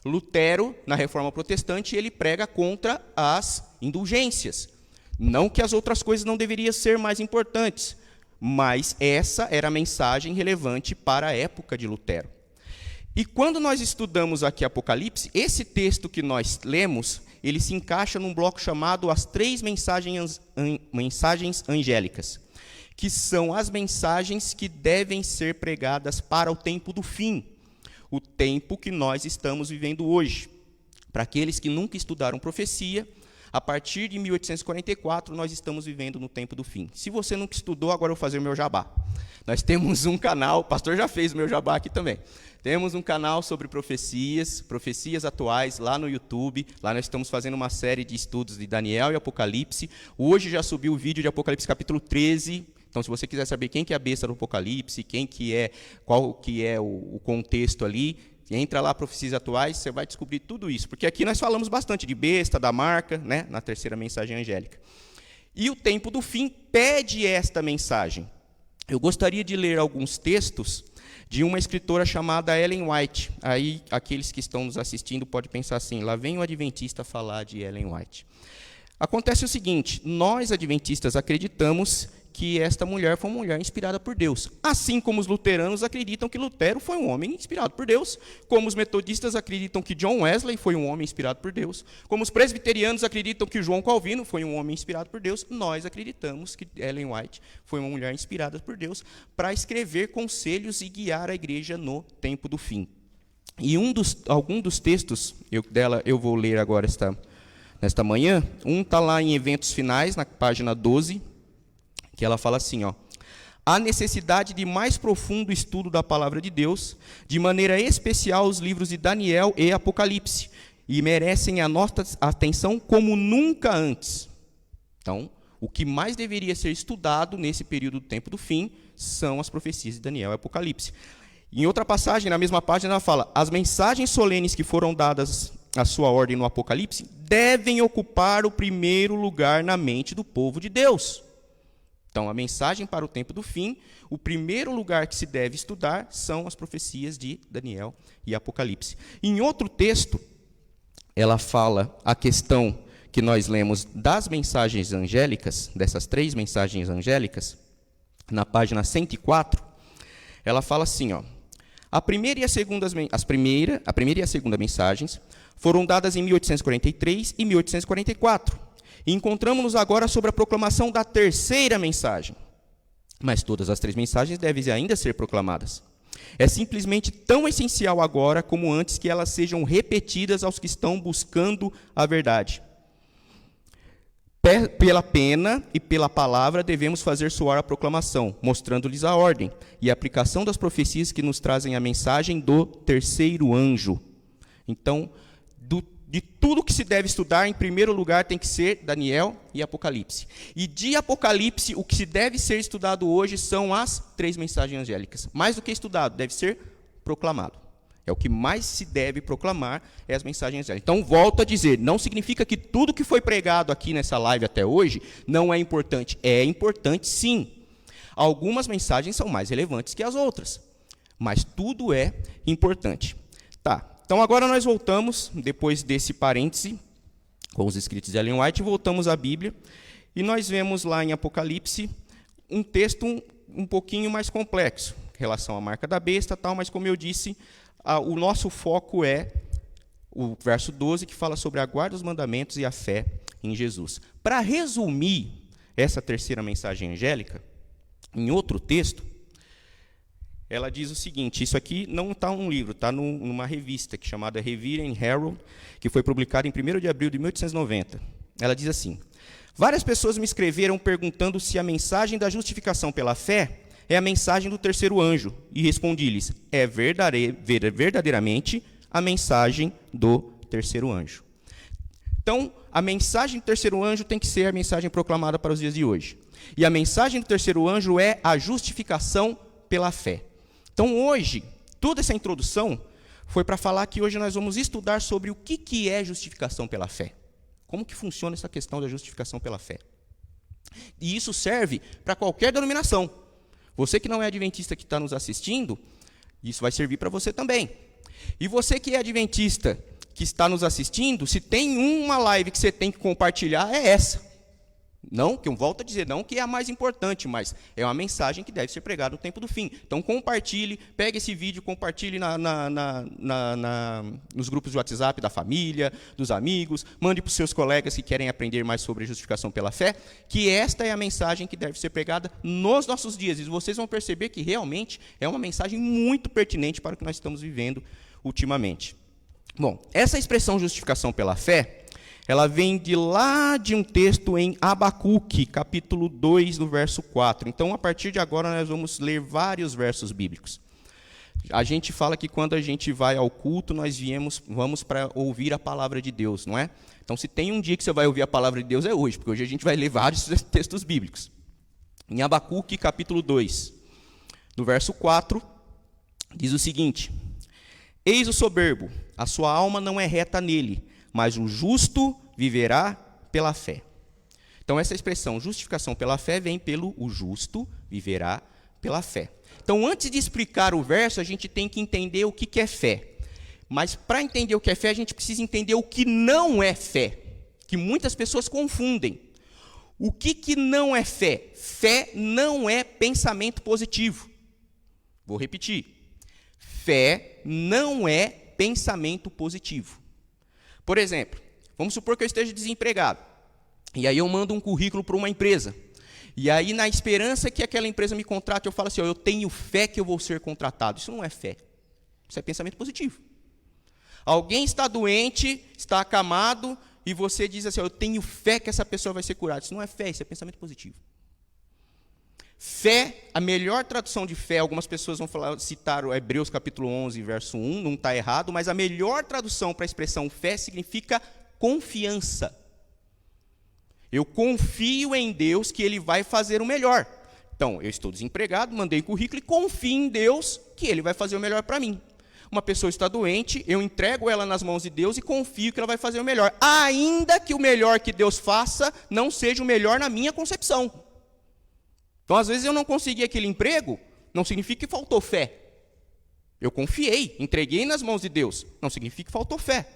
Lutero, na Reforma Protestante, ele prega contra as indulgências. Não que as outras coisas não deveriam ser mais importantes, mas essa era a mensagem relevante para a época de Lutero. E quando nós estudamos aqui Apocalipse, esse texto que nós lemos, ele se encaixa num bloco chamado as 3 mensagens angélicas, que são as mensagens que devem ser pregadas para o tempo do fim, o tempo que nós estamos vivendo hoje. Para aqueles que nunca estudaram profecia, a partir de 1844, nós estamos vivendo no tempo do fim. Se você nunca estudou, agora eu vou fazer o meu jabá. Nós temos um canal, o pastor já fez o meu jabá aqui também. Temos um canal sobre profecias atuais, lá no YouTube. Lá nós estamos fazendo uma série de estudos de Daniel e Apocalipse. Hoje já subiu o vídeo de Apocalipse capítulo 13. Então, se você quiser saber quem que é a besta do Apocalipse, qual que é o contexto ali, entra lá, Profecias Atuais, você vai descobrir tudo isso. Porque aqui nós falamos bastante de besta, da marca, né, na terceira mensagem angélica. E o tempo do fim pede esta mensagem. Eu gostaria de ler alguns textos de uma escritora chamada Ellen White. Aí, aqueles que estão nos assistindo podem pensar assim, lá vem o adventista falar de Ellen White. Acontece o seguinte, nós adventistas acreditamos que esta mulher foi uma mulher inspirada por Deus. Assim como os luteranos acreditam que Lutero foi um homem inspirado por Deus, como os metodistas acreditam que John Wesley foi um homem inspirado por Deus, como os presbiterianos acreditam que João Calvino foi um homem inspirado por Deus, nós acreditamos que Ellen White foi uma mulher inspirada por Deus para escrever conselhos e guiar a igreja no tempo do fim. E algum dos textos dela eu vou ler agora nesta manhã. Um está lá em Eventos Finais, na página 12, que ela fala assim, há necessidade de mais profundo estudo da palavra de Deus, de maneira especial os livros de Daniel e Apocalipse, e merecem a nossa atenção como nunca antes. Então, o que mais deveria ser estudado nesse período do tempo do fim são as profecias de Daniel e Apocalipse. Em outra passagem, na mesma página, ela fala, as mensagens solenes que foram dadas à sua ordem no Apocalipse devem ocupar o primeiro lugar na mente do povo de Deus. Então, a mensagem para o tempo do fim, o primeiro lugar que se deve estudar são as profecias de Daniel e Apocalipse. Em outro texto, ela fala a questão que nós lemos das mensagens angélicas, dessas 3 mensagens angélicas, na página 104, ela fala assim, a primeira e a segunda mensagens foram dadas em 1843 e 1844. E encontramos-nos agora sobre a proclamação da terceira mensagem. Mas todas as 3 mensagens devem ainda ser proclamadas. É simplesmente tão essencial agora como antes que elas sejam repetidas aos que estão buscando a verdade. Pela pena e pela palavra devemos fazer soar a proclamação, mostrando-lhes a ordem e a aplicação das profecias que nos trazem a mensagem do terceiro anjo. Então, de tudo que se deve estudar, em primeiro lugar tem que ser Daniel e Apocalipse. E de Apocalipse, o que se deve ser estudado hoje são as 3 mensagens angélicas. Mais do que estudado, deve ser proclamado. É o que mais se deve proclamar, é as mensagens angélicas. Então, volto a dizer, não significa que tudo que foi pregado aqui nessa live até hoje não é importante. É importante, sim. Algumas mensagens são mais relevantes que as outras, mas tudo é importante. Tá, então agora nós voltamos, depois desse parêntese, com os escritos de Ellen White, voltamos à Bíblia, e nós vemos lá em Apocalipse um texto um pouquinho mais complexo, em relação à marca da besta, tal, mas como eu disse, o nosso foco é o verso 12, que fala sobre a guarda dos mandamentos e a fé em Jesus. Para resumir essa terceira mensagem angélica, em outro texto, ela diz o seguinte, isso aqui não está num livro, está numa revista chamada Revere and Herald, que foi publicada em 1º de abril de 1890. Ela diz assim: várias pessoas me escreveram perguntando se a mensagem da justificação pela fé é a mensagem do terceiro anjo, e respondi-lhes, é verdadeiramente a mensagem do terceiro anjo. Então, a mensagem do terceiro anjo tem que ser a mensagem proclamada para os dias de hoje. E a mensagem do terceiro anjo é a justificação pela fé. Então, hoje, toda essa introdução foi para falar que hoje nós vamos estudar sobre o que é justificação pela fé. Como que funciona essa questão da justificação pela fé. E isso serve para qualquer denominação. Você que não é adventista que está nos assistindo, isso vai servir para você também. E você que é adventista que está nos assistindo, se tem uma live que você tem que compartilhar, é essa. Não, que eu volto a dizer, não que é a mais importante, mas é uma mensagem que deve ser pregada no tempo do fim. Então compartilhe, pegue esse vídeo, compartilhe nos grupos de WhatsApp da família, dos amigos, mande para os seus colegas que querem aprender mais sobre justificação pela fé, que esta é a mensagem que deve ser pregada nos nossos dias. E vocês vão perceber que realmente é uma mensagem muito pertinente para o que nós estamos vivendo ultimamente. Bom, essa expressão justificação pela fé, ela vem de lá de um texto em Abacuque, capítulo 2, no verso 4. Então, a partir de agora, nós vamos ler vários versos bíblicos. A gente fala que quando a gente vai ao culto, nós vamos para ouvir a palavra de Deus, não é? Então, se tem um dia que você vai ouvir a palavra de Deus, é hoje, porque hoje a gente vai ler vários textos bíblicos. Em Abacuque, capítulo 2, no verso 4, diz o seguinte: eis o soberbo, a sua alma não é reta nele, mas o justo viverá pela fé. Então, essa expressão, justificação pela fé, vem pelo o justo viverá pela fé. Então, antes de explicar o verso, a gente tem que entender o que é fé. Mas, para entender o que é fé, a gente precisa entender o que não é fé, que muitas pessoas confundem. O que não é fé? Fé não é pensamento positivo. Vou repetir. Fé não é pensamento positivo. Por exemplo, vamos supor que eu esteja desempregado, e aí eu mando um currículo para uma empresa, e aí na esperança que aquela empresa me contrate, eu falo assim, eu tenho fé que eu vou ser contratado. Isso não é fé, isso é pensamento positivo. Alguém está doente, está acamado, e você diz assim, eu tenho fé que essa pessoa vai ser curada. Isso não é fé, isso é pensamento positivo. Fé, a melhor tradução de fé, algumas pessoas vão citar o Hebreus capítulo 11, verso 1, não está errado, mas a melhor tradução para a expressão fé significa confiança. Eu confio em Deus que Ele vai fazer o melhor. Então, eu estou desempregado, mandei currículo e confio em Deus que Ele vai fazer o melhor para mim. Uma pessoa está doente, eu entrego ela nas mãos de Deus e confio que ela vai fazer o melhor, ainda que o melhor que Deus faça não seja o melhor na minha concepção. Então, às vezes, eu não consegui aquele emprego, não significa que faltou fé. Eu confiei, entreguei nas mãos de Deus, não significa que faltou fé.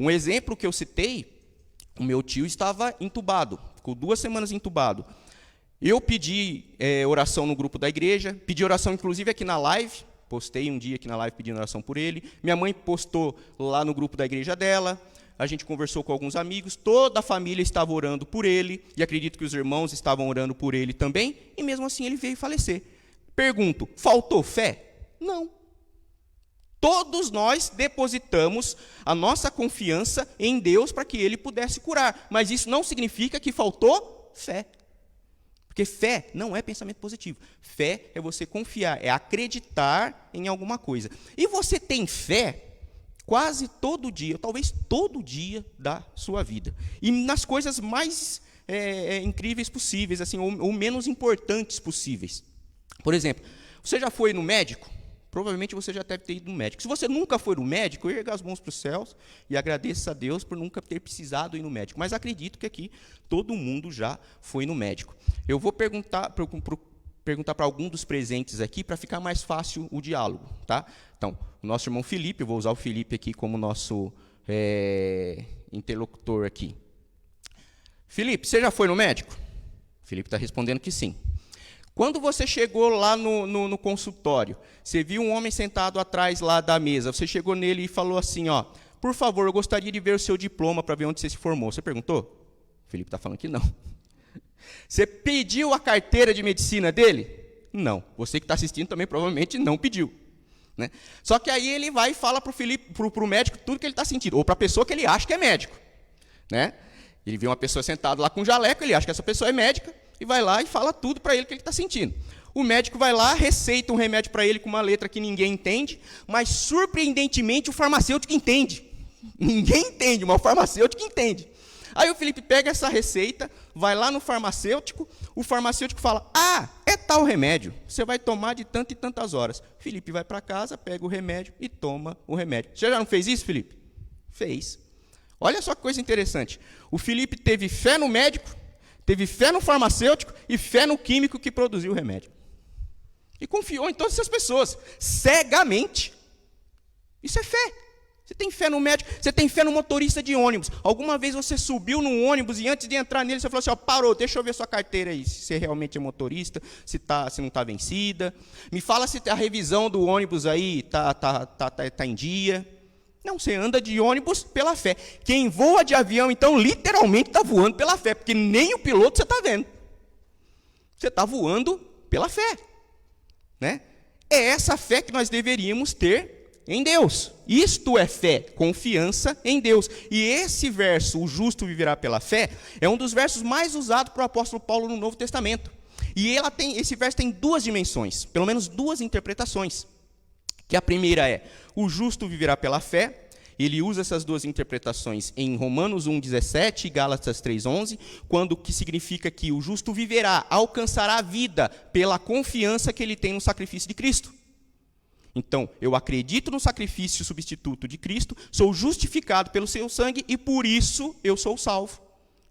Um exemplo que eu citei, o meu tio estava entubado, ficou 2 semanas entubado. Eu pedi oração no grupo da igreja, pedi oração inclusive aqui na live, postei um dia aqui na live pedindo oração por ele. Minha mãe postou lá no grupo da igreja dela. A gente conversou com alguns amigos, toda a família estava orando por ele, e acredito que os irmãos estavam orando por ele também, e mesmo assim ele veio falecer. Pergunto, faltou fé? Não. Todos nós depositamos a nossa confiança em Deus para que Ele pudesse curar. Mas isso não significa que faltou fé. Porque fé não é pensamento positivo. Fé é você confiar, é acreditar em alguma coisa. E você tem fé quase todo dia, talvez todo dia da sua vida. E nas coisas mais incríveis possíveis, assim, ou menos importantes possíveis. Por exemplo, você já foi no médico? Provavelmente você já deve ter ido no médico. Se você nunca foi no médico, erga as mãos para os céus e agradeça a Deus por nunca ter precisado ir no médico. Mas acredito que aqui todo mundo já foi no médico. Eu vou perguntar para algum dos presentes aqui para ficar mais fácil o diálogo. Tá? Então, o nosso irmão Felipe, eu vou usar o Felipe aqui como nosso interlocutor aqui. Felipe, você já foi no médico? Felipe está respondendo que sim. Quando você chegou lá no consultório, você viu um homem sentado atrás lá da mesa, você chegou nele e falou assim, ó, por favor, eu gostaria de ver o seu diploma para ver onde você se formou. Você perguntou? O Felipe está falando que não. Você pediu a carteira de medicina dele? Não. Você que está assistindo também provavelmente não pediu. Né? Só que aí ele vai e fala para o médico tudo que ele está sentindo, ou para a pessoa que ele acha que é médico. Né? Ele vê uma pessoa sentada lá com um jaleco, ele acha que essa pessoa é médica, e vai lá e fala tudo para ele que ele está sentindo. O médico vai lá, receita um remédio para ele com uma letra que ninguém entende, mas, surpreendentemente, o farmacêutico entende. Ninguém entende, mas o farmacêutico entende. Aí o Felipe pega essa receita, vai lá no farmacêutico, o farmacêutico fala, é tal remédio, você vai tomar de tantas e tantas horas. Felipe vai para casa, pega o remédio e toma o remédio. Você já não fez isso, Felipe? Fez. Olha só que coisa interessante. O Felipe teve fé no médico, teve fé no farmacêutico e fé no químico que produziu o remédio. E confiou em todas essas pessoas, cegamente. Isso é fé. Você tem fé no médico, você tem fé no motorista de ônibus. Alguma vez você subiu num ônibus e antes de entrar nele, você falou assim, parou, deixa eu ver sua carteira aí, se você realmente é motorista, se não está vencida. Me fala se a revisão do ônibus aí tá em dia. Não, você anda de ônibus pela fé. Quem voa de avião, então, literalmente está voando pela fé, porque nem o piloto você está vendo. Você está voando pela fé. Né? É essa fé que nós deveríamos ter em Deus. Isto é fé, confiança em Deus. E esse verso, o justo viverá pela fé, é um dos versos mais usados para o apóstolo Paulo no Novo Testamento. E esse verso tem duas dimensões, pelo menos duas interpretações. Que a primeira é, o justo viverá pela fé. Ele usa essas duas interpretações em Romanos 1,17 e Gálatas 3,11, que significa que o justo viverá, alcançará a vida pela confiança que ele tem no sacrifício de Cristo. Então, eu acredito no sacrifício substituto de Cristo, sou justificado pelo seu sangue e por isso eu sou salvo.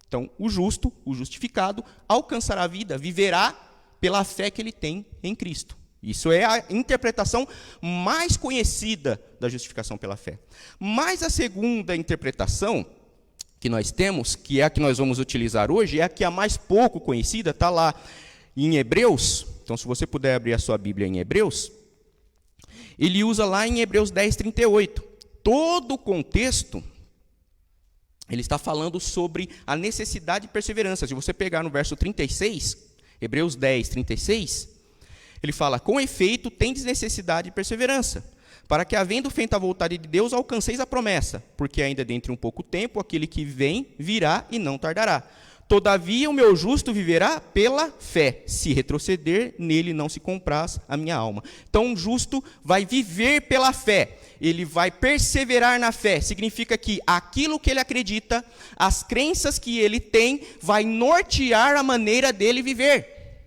Então, o justo, o justificado, alcançará a vida, viverá pela fé que ele tem em Cristo. Isso é a interpretação mais conhecida da justificação pela fé. Mas a segunda interpretação que nós temos, que é a que nós vamos utilizar hoje, é a que é a mais pouco conhecida, está lá em Hebreus. Então, se você puder abrir a sua Bíblia em Hebreus, ele usa lá em Hebreus 10:38. Todo o contexto, ele está falando sobre a necessidade de perseverança. Se você pegar no verso 36, Hebreus 10:36, ele fala, com efeito, tendes necessidade de perseverança, para que, havendo feito a vontade de Deus, alcanceis a promessa, porque ainda dentro de um pouco tempo, aquele que vem, virá e não tardará. Todavia, o meu justo viverá pela fé. Se retroceder, nele não se compraz a minha alma. Então, o justo vai viver pela fé. Ele vai perseverar na fé. Significa que aquilo que ele acredita, as crenças que ele tem, vai nortear a maneira dele viver.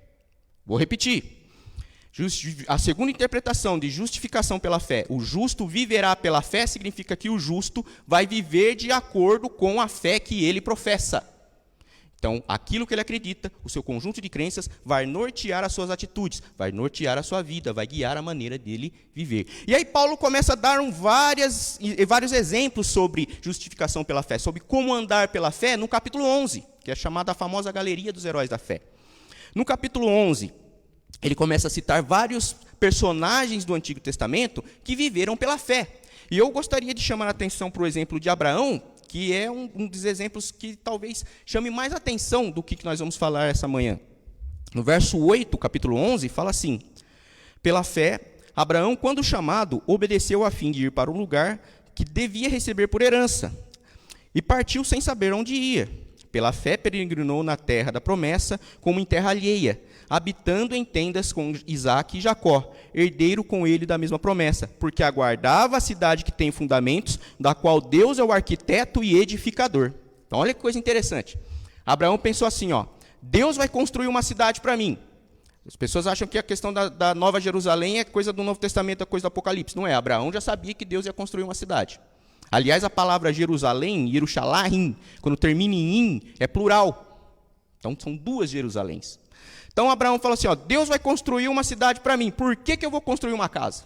Vou repetir. A segunda interpretação de justificação pela fé, o justo viverá pela fé, significa que o justo vai viver de acordo com a fé que ele professa. Então, aquilo que ele acredita, o seu conjunto de crenças, vai nortear as suas atitudes, vai nortear a sua vida, vai guiar a maneira dele viver. E aí Paulo começa a dar vários exemplos sobre justificação pela fé, sobre como andar pela fé, no capítulo 11, que é chamada a famosa galeria dos heróis da fé. No capítulo 11, ele começa a citar vários personagens do Antigo Testamento que viveram pela fé. E eu gostaria de chamar a atenção para o exemplo de Abraão, que é um dos exemplos que talvez chame mais atenção do que nós vamos falar essa manhã. No verso 8, capítulo 11, fala assim, pela fé, Abraão, quando chamado, obedeceu a fim de ir para o lugar que devia receber por herança, e partiu sem saber onde ia. Pela fé peregrinou na terra da promessa, como em terra alheia, habitando em tendas com Isaque e Jacó, herdeiro com ele da mesma promessa, porque aguardava a cidade que tem fundamentos, da qual Deus é o arquiteto e edificador. Então, olha que coisa interessante. Abraão pensou assim, Deus vai construir uma cidade para mim. As pessoas acham que a questão da Nova Jerusalém é coisa do Novo Testamento, é coisa do Apocalipse. Não é, Abraão já sabia que Deus ia construir uma cidade. Aliás, a palavra Jerusalém, Yerushalayim, quando termina em in, é plural. Então, são duas Jerusaléns. Então, Abraão fala assim, Deus vai construir uma cidade para mim. Por que eu vou construir uma casa?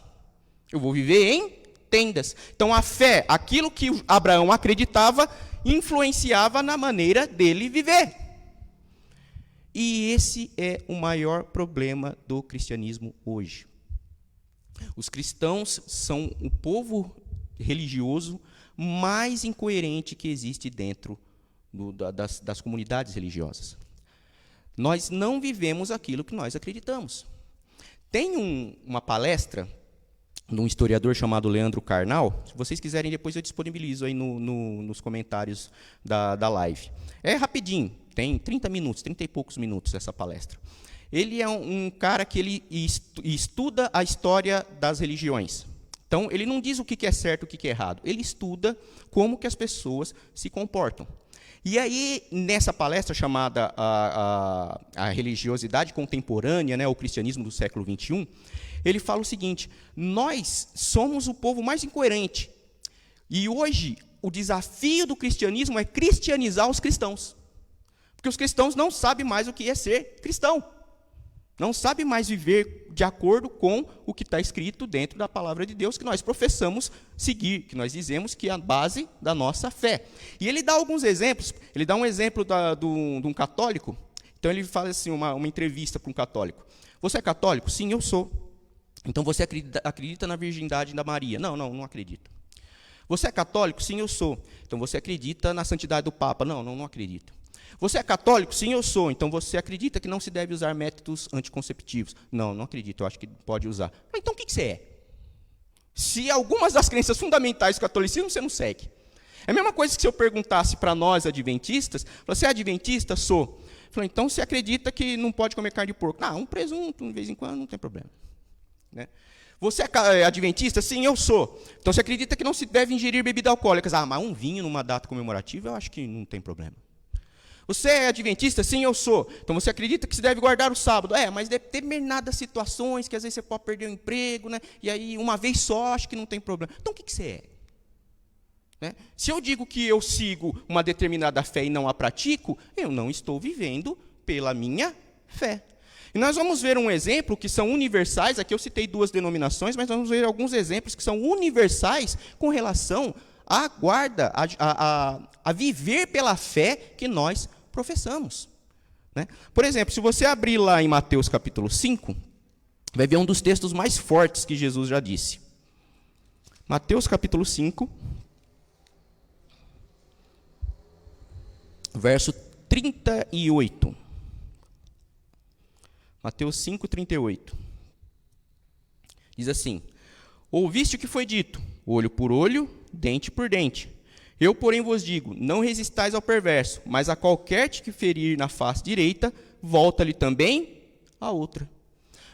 Eu vou viver em tendas. Então, a fé, aquilo que Abraão acreditava, influenciava na maneira dele viver. E esse é o maior problema do cristianismo hoje. Os cristãos são o povo religioso mais incoerente que existe dentro das comunidades religiosas. Nós não vivemos aquilo que nós acreditamos. Tem uma palestra de um historiador chamado Leandro Carnal. Se vocês quiserem, depois eu disponibilizo aí nos comentários da live. É rapidinho, tem 30 minutos, 30 e poucos minutos essa palestra. Ele é um cara que ele estuda a história das religiões. Então, ele não diz o que é certo e o que é errado. Ele estuda como que as pessoas se comportam. E aí, nessa palestra chamada a Religiosidade Contemporânea, né, o Cristianismo do século XXI, ele fala o seguinte: nós somos o povo mais incoerente. E hoje, o desafio do cristianismo é cristianizar os cristãos. Porque os cristãos não sabem mais o que é ser cristão. Não sabem mais viver de acordo com o que está escrito dentro da palavra de Deus, que nós professamos seguir, que nós dizemos que é a base da nossa fé. E ele dá alguns exemplos. Ele dá um exemplo de um católico. Então, ele faz assim, uma entrevista para um católico. Você é católico? Sim, eu sou. Então, você acredita na virgindade da Maria? Não acredito. Você é católico? Sim, eu sou. Então, você acredita na santidade do Papa? Não acredito. Você é católico? Sim, eu sou. Então, você acredita que não se deve usar métodos anticonceptivos? Não acredito. Eu acho que pode usar. Então, o que você é? Se algumas das crenças fundamentais do catolicismo você não segue. É a mesma coisa que se eu perguntasse para nós, adventistas, você é adventista? Sou. Falei, então, você acredita que não pode comer carne de porco? Um presunto, de vez em quando, não tem problema. Né? Você é adventista? Sim, eu sou. Então, você acredita que não se deve ingerir bebidas alcoólicas? Mas um vinho numa data comemorativa, eu acho que não tem problema. Você é adventista? Sim, eu sou. Então, você acredita que se deve guardar o sábado? Mas deve ter determinadas situações que às vezes você pode perder o emprego, né? E aí, uma vez só, acho que não tem problema. Então, o que você é? Né? Se eu digo que eu sigo uma determinada fé e não a pratico, eu não estou vivendo pela minha fé. E nós vamos ver um exemplo que são universais. Aqui eu citei duas denominações, mas vamos ver alguns exemplos que são universais com relação à guarda, a viver pela fé que nós professamos. Né? Por exemplo, se você abrir lá em Mateus capítulo 5, vai ver um dos textos mais fortes que Jesus já disse. Mateus capítulo 5, verso 38. Mateus 5, 38. Diz assim: ouviste o que foi dito, olho por olho, dente por dente. Eu, porém, vos digo, não resistais ao perverso, mas a qualquer te que ferir na face direita, volta-lhe também a outra.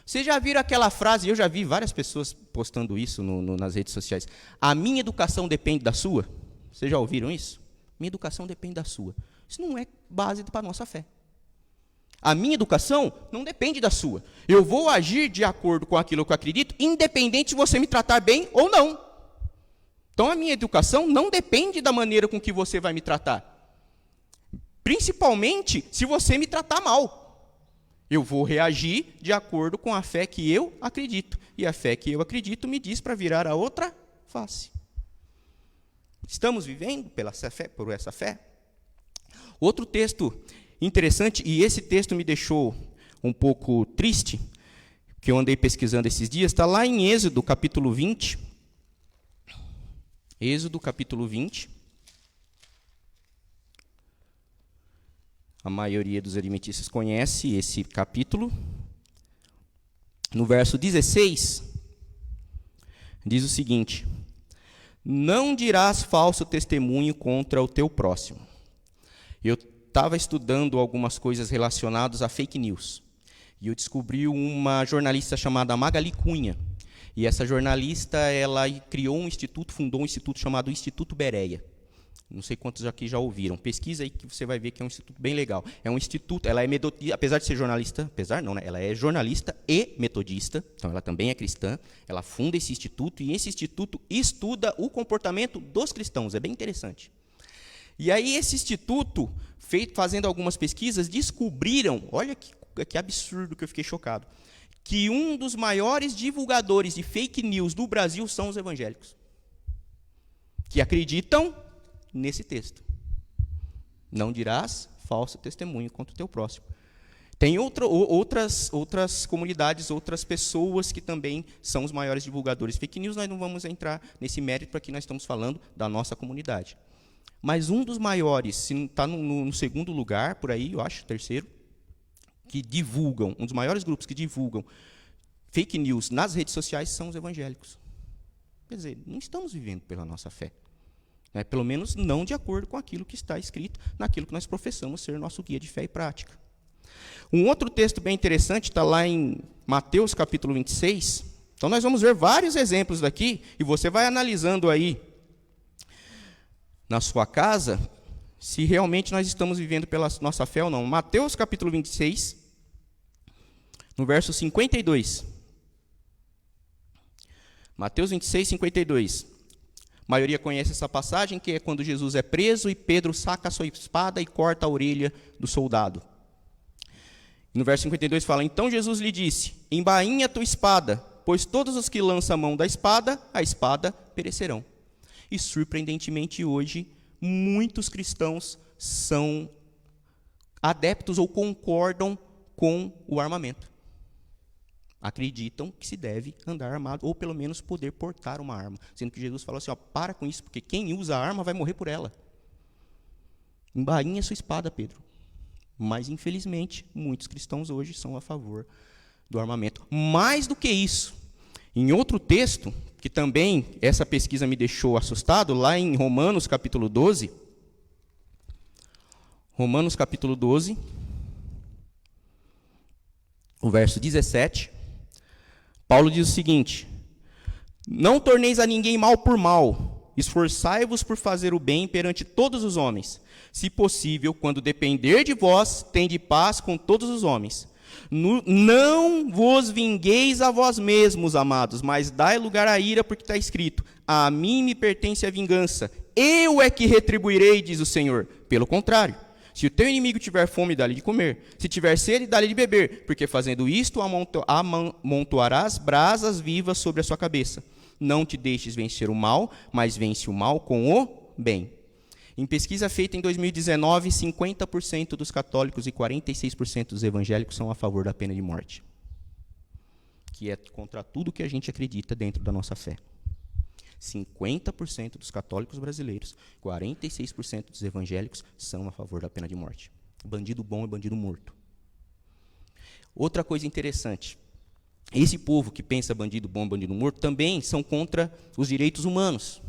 Vocês já viram aquela frase, eu já vi várias pessoas postando isso nas redes sociais, a minha educação depende da sua? Vocês já ouviram isso? Minha educação depende da sua. Isso não é base para a nossa fé. A minha educação não depende da sua. Eu vou agir de acordo com aquilo que eu acredito, independente de você me tratar bem ou não. Então, a minha educação não depende da maneira com que você vai me tratar. Principalmente se você me tratar mal. Eu vou reagir de acordo com a fé que eu acredito. E a fé que eu acredito me diz para virar a outra face. Estamos vivendo por essa fé? Outro texto interessante, e esse texto me deixou um pouco triste, que eu andei pesquisando esses dias, está lá em Êxodo, capítulo 20. Êxodo, capítulo 20. A maioria dos adventistas conhece esse capítulo. No verso 16, diz o seguinte: não dirás falso testemunho contra o teu próximo. Eu estava estudando algumas coisas relacionadas a fake news. E eu descobri uma jornalista chamada Magali Cunha. E essa jornalista, ela criou fundou um instituto chamado Instituto Bereia. Não sei quantos aqui já ouviram. Pesquisa aí que você vai ver que é um instituto bem legal. É um instituto, ela é metodista, apesar de ser jornalista, apesar não, né? Ela é jornalista e metodista, então ela também é cristã. Ela funda esse instituto e esse instituto estuda o comportamento dos cristãos. É bem interessante. E aí esse instituto, fazendo algumas pesquisas, descobriram, olha que absurdo que eu fiquei chocado, que um dos maiores divulgadores de fake news do Brasil são os evangélicos, que acreditam nesse texto. Não dirás falso testemunho contra o teu próximo. Tem outras comunidades, outras pessoas que também são os maiores divulgadores de fake news. Nós não vamos entrar nesse mérito, porque nós estamos falando da nossa comunidade. Mas um dos maiores, se não está no segundo lugar, por aí, eu acho, terceiro, que divulgam, um dos maiores grupos que divulgam fake news nas redes sociais são os evangélicos. Quer dizer, não estamos vivendo pela nossa fé. Né? Pelo menos não de acordo com aquilo que está escrito naquilo que nós professamos ser nosso guia de fé e prática. Um outro texto bem interessante está lá em Mateus capítulo 26. Então nós vamos ver vários exemplos daqui, e você vai analisando aí na sua casa se realmente nós estamos vivendo pela nossa fé ou não. Mateus capítulo 26, no verso 52. Mateus 26, 52. A maioria conhece essa passagem, que é quando Jesus é preso e Pedro saca a sua espada e corta a orelha do soldado. No verso 52 fala: então Jesus lhe disse: embainha a tua espada, pois todos os que lançam a mão da espada, a espada perecerão. E, surpreendentemente, hoje, muitos cristãos são adeptos ou concordam com o armamento. Acreditam que se deve andar armado, ou pelo menos poder portar uma arma. Sendo que Jesus falou assim, para com isso, porque quem usa a arma vai morrer por ela. Embainha a sua espada, Pedro. Mas, infelizmente, muitos cristãos hoje são a favor do armamento. Mais do que isso, em outro texto, que também essa pesquisa me deixou assustado, lá em Romanos capítulo 12, o verso 17, Paulo diz o seguinte: não torneis a ninguém mal por mal, esforçai-vos por fazer o bem perante todos os homens. Se possível, quando depender de vós, tende paz com todos os homens. Não vos vingueis a vós mesmos, amados, mas dai lugar à ira, porque está escrito: a mim me pertence a vingança, eu é que retribuirei, diz o Senhor. Pelo contrário, se o teu inimigo tiver fome, dá-lhe de comer, se tiver sede, dá-lhe de beber, porque fazendo isto, amontoarás brasas vivas sobre a sua cabeça. Não te deixes vencer o mal, mas vence o mal com o bem. Em pesquisa feita em 2019, 50% dos católicos e 46% dos evangélicos são a favor da pena de morte, que é contra tudo que a gente acredita dentro da nossa fé. 50% dos católicos brasileiros, 46% dos evangélicos são a favor da pena de morte. Bandido bom é bandido morto. Outra coisa interessante, esse povo que pensa bandido bom, bandido morto, também são contra os direitos humanos.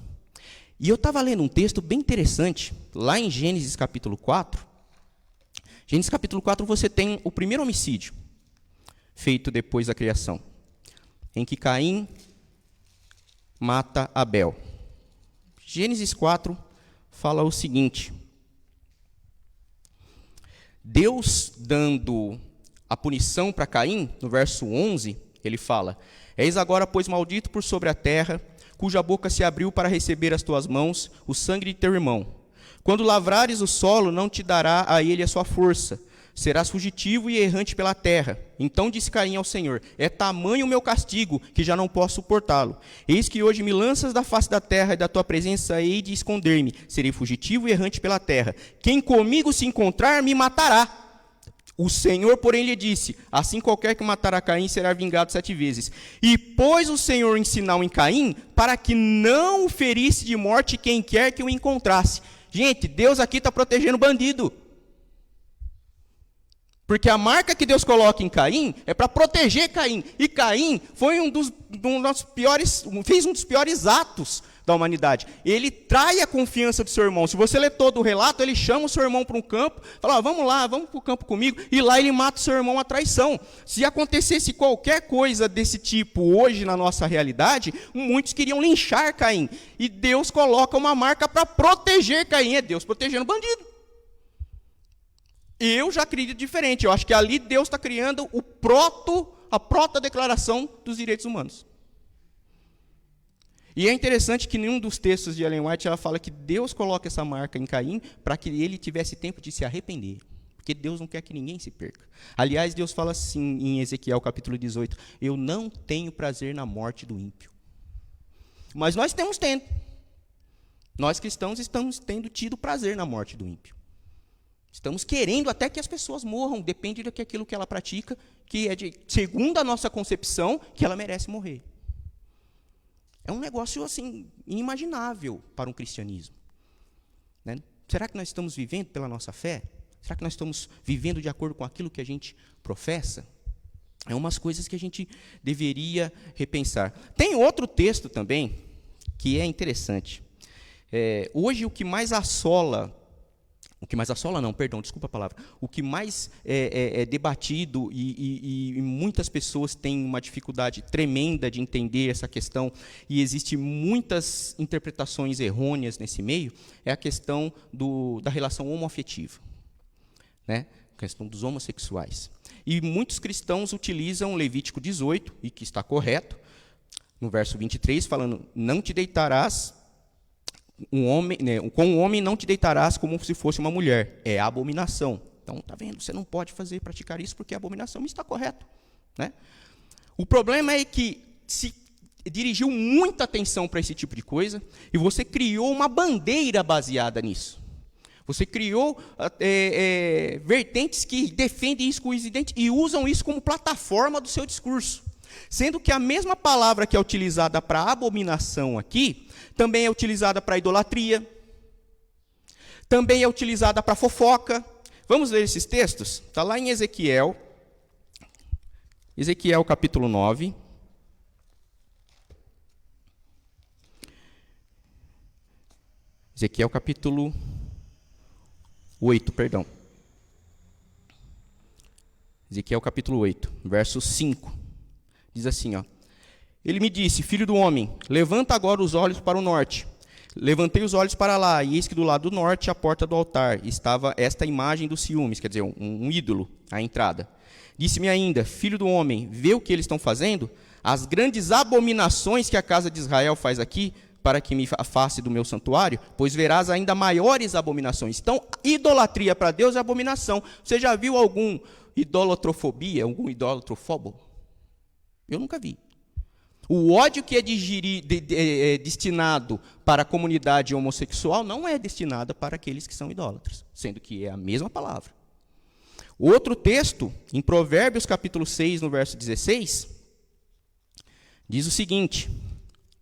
E eu estava lendo um texto bem interessante, lá em Gênesis capítulo 4. Gênesis capítulo 4 você tem o primeiro homicídio, feito depois da criação, em que Caim mata Abel. Gênesis 4 fala o seguinte: Deus dando a punição para Caim, no verso 11, ele fala: eis agora, pois, maldito por sobre a terra, cuja boca se abriu para receber as tuas mãos o sangue de teu irmão. Quando lavrares o solo, não te dará a ele a sua força. Serás fugitivo e errante pela terra. Então disse Caim ao Senhor: é tamanho o meu castigo, que já não posso suportá-lo. Eis que hoje me lanças da face da terra, e da tua presença hei de esconder-me. Serei fugitivo e errante pela terra. Quem comigo se encontrar, me matará. O Senhor, porém, lhe disse: assim qualquer que matar a Caim será vingado 7 vezes. E pôs o Senhor em sinal em Caim, para que não o ferisse de morte quem quer que o encontrasse. Gente, Deus aqui está protegendo o bandido. Porque a marca que Deus coloca em Caim é para proteger Caim. E Caim foi fez um dos piores atos da humanidade. Ele trai a confiança do seu irmão. Se você ler todo o relato, ele chama o seu irmão para um campo, fala, vamos lá, vamos para o campo comigo, e lá ele mata o seu irmão à traição. Se acontecesse qualquer coisa desse tipo hoje na nossa realidade, muitos queriam linchar Caim. E Deus coloca uma marca para proteger Caim. É Deus protegendo o bandido. Eu já acredito diferente. Eu acho que ali Deus está criando a proto-declaração dos direitos humanos. E é interessante que em um dos textos de Ellen White, ela fala que Deus coloca essa marca em Caim para que ele tivesse tempo de se arrepender. Porque Deus não quer que ninguém se perca. Aliás, Deus fala assim em Ezequiel capítulo 18, eu não tenho prazer na morte do ímpio. Mas nós estamos tendo. Nós cristãos estamos tendo tido prazer na morte do ímpio. Estamos querendo até que as pessoas morram, depende daquilo que ela pratica, que é segundo a nossa concepção, que ela merece morrer. É um negócio assim inimaginável para um cristianismo. Né? Será que nós estamos vivendo pela nossa fé? Será que nós estamos vivendo de acordo com aquilo que a gente professa? É umas coisas que a gente deveria repensar. Tem outro texto também que é interessante. Hoje o que mais assola o que mais é debatido e muitas pessoas têm uma dificuldade tremenda de entender essa questão, e existem muitas interpretações errôneas nesse meio, é a questão da relação homoafetiva, né? A questão dos homossexuais. E muitos cristãos utilizam Levítico 18, e que está correto, no verso 23, falando, não te deitarás com um homem não te deitarás como se fosse uma mulher. É abominação. Então, está vendo? Você não pode praticar isso porque é abominação. Isso está correto. Né? O problema é que se dirigiu muita atenção para esse tipo de coisa e você criou uma bandeira baseada nisso. Você criou vertentes que defendem isso com os dentes e usam isso como plataforma do seu discurso. Sendo que a mesma palavra que é utilizada para abominação aqui, também é utilizada para idolatria, também é utilizada para fofoca. Vamos ler esses textos? Está lá em Ezequiel capítulo 9. Ezequiel capítulo 8, perdão. Ezequiel capítulo 8, verso 5. Diz assim, ó. Ele me disse, filho do homem, levanta agora os olhos para o norte. Levantei os olhos para lá, e eis que do lado do norte, à porta do altar, estava esta imagem dos ciúmes, quer dizer, um ídolo, à entrada. Disse-me ainda, filho do homem, vê o que eles estão fazendo? As grandes abominações que a casa de Israel faz aqui, para que me afaste do meu santuário, pois verás ainda maiores abominações. Então, idolatria para Deus é abominação. Você já viu algum idolatrofobia, algum idolatrofobo? Eu nunca vi. O ódio que é destinado para a comunidade homossexual não é destinado para aqueles que são idólatras, sendo que é a mesma palavra. Outro texto, em Provérbios capítulo 6, no verso 16, diz o seguinte,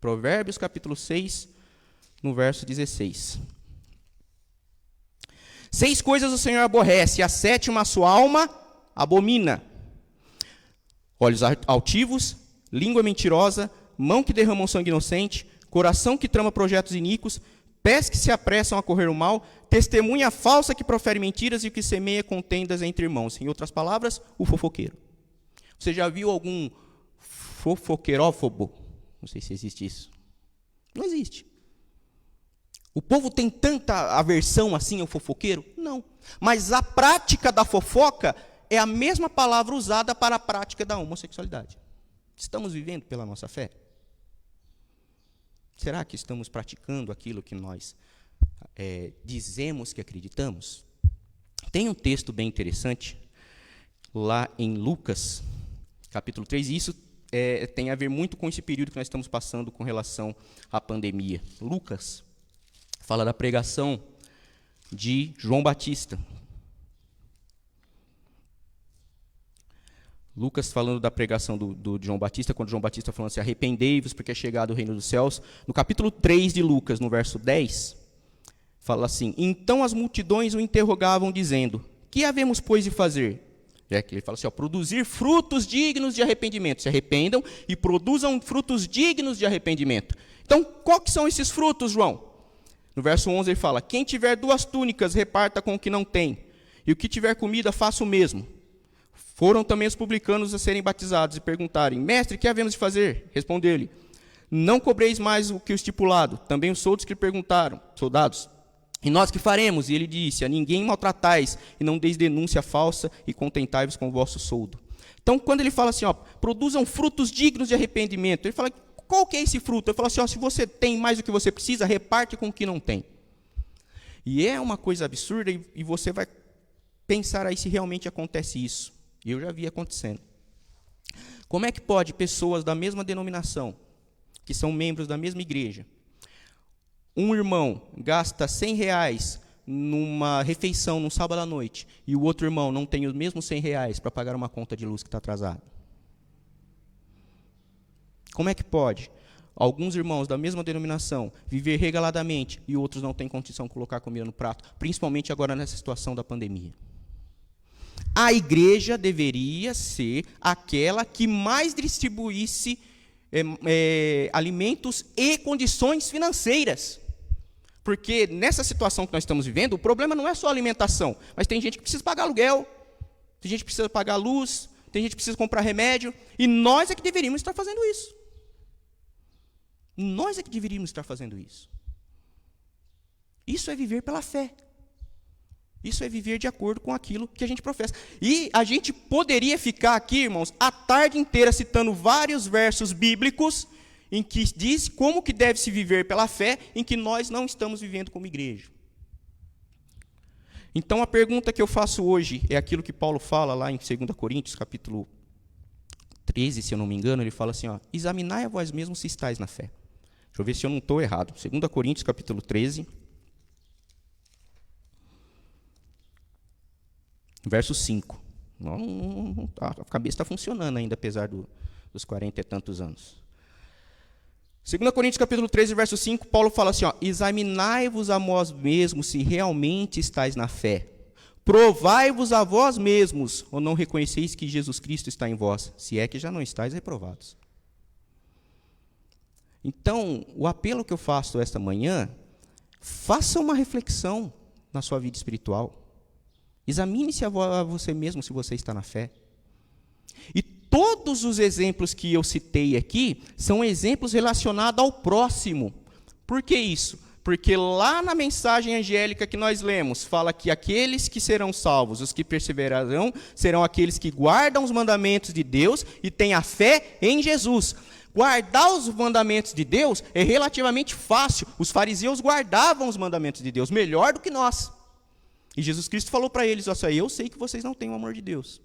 Provérbios capítulo 6, no verso 16. 6 coisas o Senhor aborrece, a 7ª a sua alma abomina. Olhos altivos, língua mentirosa, mão que derrama um sangue inocente, coração que trama projetos iníquos, pés que se apressam a correr o mal, testemunha falsa que profere mentiras e que semeia contendas entre irmãos. Em outras palavras, o fofoqueiro. Você já viu algum fofoqueirófobo? Não sei se existe isso. Não existe. O povo tem tanta aversão assim ao fofoqueiro? Não. Mas a prática da fofoca é a mesma palavra usada para a prática da homossexualidade. Estamos vivendo pela nossa fé? Será que estamos praticando aquilo que nós dizemos que acreditamos? Tem um texto bem interessante, lá em Lucas, capítulo 3, e isso tem a ver muito com esse período que nós estamos passando com relação à pandemia. Lucas fala da pregação de João Batista. Lucas falando da pregação do João Batista, quando João Batista falando assim, arrependei-vos porque é chegado o reino dos céus. No capítulo 3 de Lucas, no verso 10, fala assim, então as multidões o interrogavam dizendo, que havemos, pois, de fazer? Que ele fala assim, produzir frutos dignos de arrependimento. Se arrependam e produzam frutos dignos de arrependimento. Então, qual que são esses frutos, João? No verso 11 ele fala, quem tiver 2 túnicas, reparta com o que não tem. E o que tiver comida, faça o mesmo. Foram também os publicanos a serem batizados e perguntarem, mestre, que havemos de fazer? Respondeu-lhe, não cobreis mais o que o estipulado. Também os soldados que perguntaram, e nós que faremos? E ele disse, a ninguém maltratais, e não deis denúncia falsa, e contentai-vos com o vosso soldo. Então, quando ele fala assim, produzam frutos dignos de arrependimento, ele fala, qual que é esse fruto? Ele fala assim, se você tem mais do que você precisa, reparte com o que não tem. E é uma coisa absurda, e você vai pensar aí se realmente acontece isso. E eu já vi acontecendo. Como é que pode pessoas da mesma denominação, que são membros da mesma igreja, um irmão gasta R$100 numa refeição no sábado à noite e o outro irmão não tem os mesmos R$100 para pagar uma conta de luz que está atrasada? Como é que pode alguns irmãos da mesma denominação viver regaladamente e outros não têm condição de colocar comida no prato, principalmente agora nessa situação da pandemia? A igreja deveria ser aquela que mais distribuísse alimentos e condições financeiras. Porque nessa situação que nós estamos vivendo, o problema não é só alimentação, mas tem gente que precisa pagar aluguel, tem gente que precisa pagar luz, tem gente que precisa comprar remédio, e nós é que deveríamos estar fazendo isso. Nós é que deveríamos estar fazendo isso. Isso é viver pela fé. Isso é viver de acordo com aquilo que a gente professa. E a gente poderia ficar aqui, irmãos, a tarde inteira citando vários versos bíblicos em que diz como que deve se viver pela fé, em que nós não estamos vivendo como igreja. Então, a pergunta que eu faço hoje é aquilo que Paulo fala lá em 2 Coríntios, capítulo 13, se eu não me engano, ele fala assim, examinai a vós mesmos se estáis na fé. Deixa eu ver se eu não estou errado. 2 Coríntios, capítulo 13, verso 5. A cabeça está funcionando ainda, apesar dos 40 e tantos anos. 2 Coríntios capítulo 13, verso 5, Paulo fala assim, examinai-vos a vós mesmos se realmente estáis na fé. Provai-vos a vós mesmos, ou não reconheceis que Jesus Cristo está em vós, se é que já não estáis reprovados. Então, o apelo que eu faço esta manhã, faça uma reflexão na sua vida espiritual. Examine-se a você mesmo se você está na fé. E todos os exemplos que eu citei aqui são exemplos relacionados ao próximo. Por que isso? Porque lá na mensagem angélica que nós lemos, fala que aqueles que serão salvos, os que perseverarão, serão aqueles que guardam os mandamentos de Deus e têm a fé em Jesus. Guardar os mandamentos de Deus é relativamente fácil. Os fariseus guardavam os mandamentos de Deus melhor do que nós. E Jesus Cristo falou para eles, eu sei que vocês não têm o amor de Deus.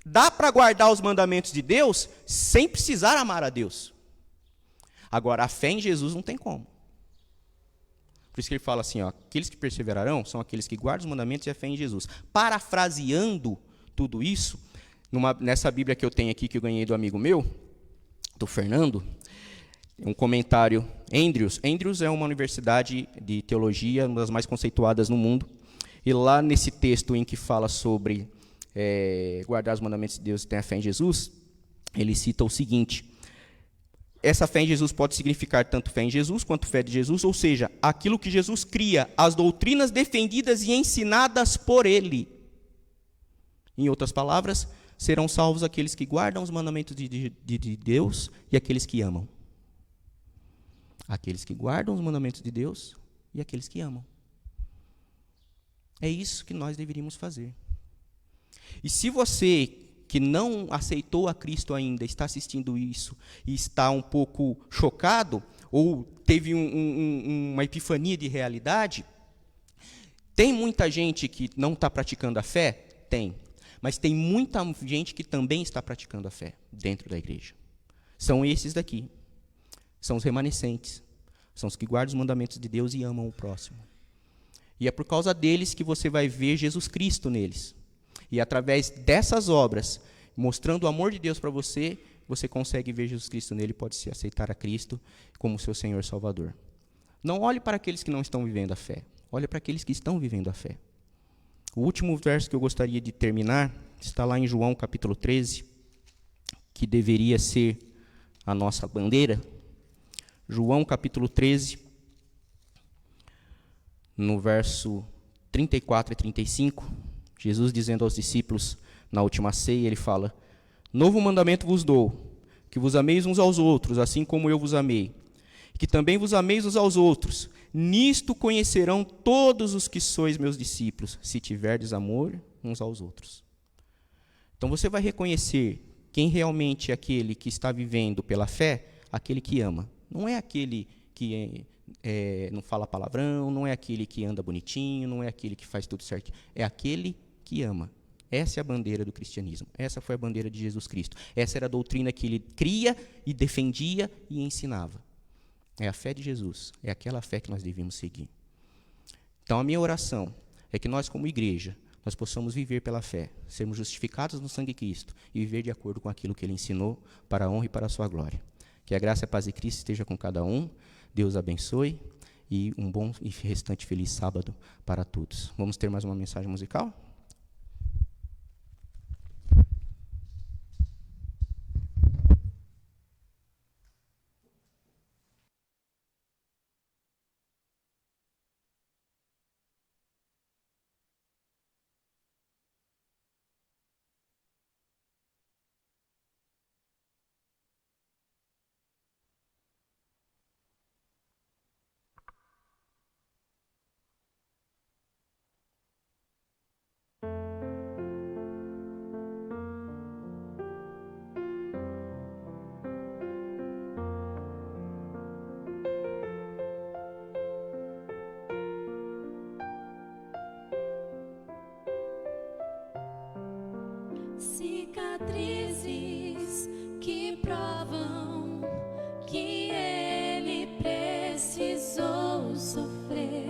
Dá para guardar os mandamentos de Deus sem precisar amar a Deus. Agora, a fé em Jesus não tem como. Por isso que ele fala assim, aqueles que perseverarão são aqueles que guardam os mandamentos e a fé em Jesus. Parafraseando tudo isso, nessa Bíblia que eu tenho aqui, que eu ganhei do amigo meu, do Fernando, um comentário, Andrews. Andrews é uma universidade de teologia, uma das mais conceituadas no mundo. E lá nesse texto em que fala sobre guardar os mandamentos de Deus e ter a fé em Jesus, ele cita o seguinte: essa fé em Jesus pode significar tanto fé em Jesus quanto fé de Jesus, ou seja, aquilo que Jesus cria, as doutrinas defendidas e ensinadas por ele. Em outras palavras, serão salvos aqueles que guardam os mandamentos de Deus e aqueles que amam. Aqueles que guardam os mandamentos de Deus e aqueles que amam. É isso que nós deveríamos fazer. E se você que não aceitou a Cristo ainda está assistindo isso e está um pouco chocado, ou teve uma epifania de realidade, tem muita gente que não está praticando a fé? Tem. Mas tem muita gente que também está praticando a fé dentro da igreja. São esses daqui. São os remanescentes. São os que guardam os mandamentos de Deus e amam o próximo. E é por causa deles que você vai ver Jesus Cristo neles. E através dessas obras, mostrando o amor de Deus para você, você consegue ver Jesus Cristo nele e pode se aceitar a Cristo como seu Senhor Salvador. Não olhe para aqueles que não estão vivendo a fé. Olhe para aqueles que estão vivendo a fé. O último verso que eu gostaria de terminar está lá em João capítulo 13, que deveria ser a nossa bandeira. João capítulo 13, no verso 34 e 35, Jesus dizendo aos discípulos na última ceia, ele fala: novo mandamento vos dou, que vos ameis uns aos outros, assim como eu vos amei, que também vos ameis uns aos outros. Nisto conhecerão todos os que sois meus discípulos, se tiverdes amor uns aos outros. Então você vai reconhecer quem realmente é aquele que está vivendo pela fé, aquele que ama. Não é aquele que não fala palavrão, não é aquele que anda bonitinho, não é aquele que faz tudo certo. É aquele que ama. Essa é a bandeira do cristianismo. Essa foi a bandeira de Jesus Cristo. Essa era a doutrina que ele cria e defendia e ensinava. É a fé de Jesus. É aquela fé que nós devemos seguir. Então a minha oração é que nós, como igreja, nós possamos viver pela fé, sermos justificados no sangue de Cristo e viver de acordo com aquilo que ele ensinou, para a honra e para a sua glória. Que a graça e a paz de Cristo esteja com cada um. Deus abençoe e um bom e restante feliz sábado para todos. Vamos ter mais uma mensagem musical? Cicatrizes que provam que ele precisou sofrer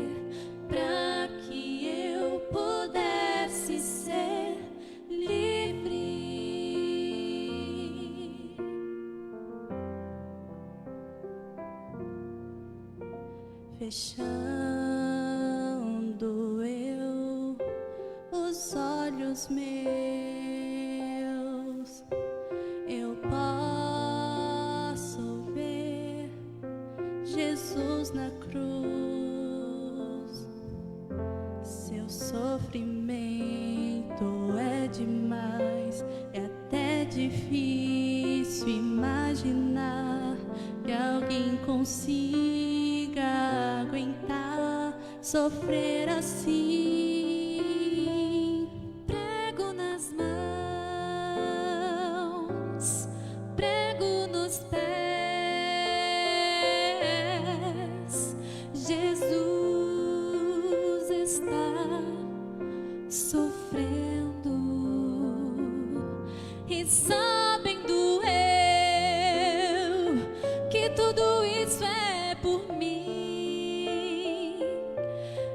para que eu pudesse ser livre. Fechando eu os olhos meus, eu posso ver Jesus na cruz. Seu sofrimento é demais, é até difícil imaginar que alguém consiga aguentar sofrer assim. Prego nas mãos, prego nos pés, Jesus está sofrendo e sabendo eu que tudo isso é por mim.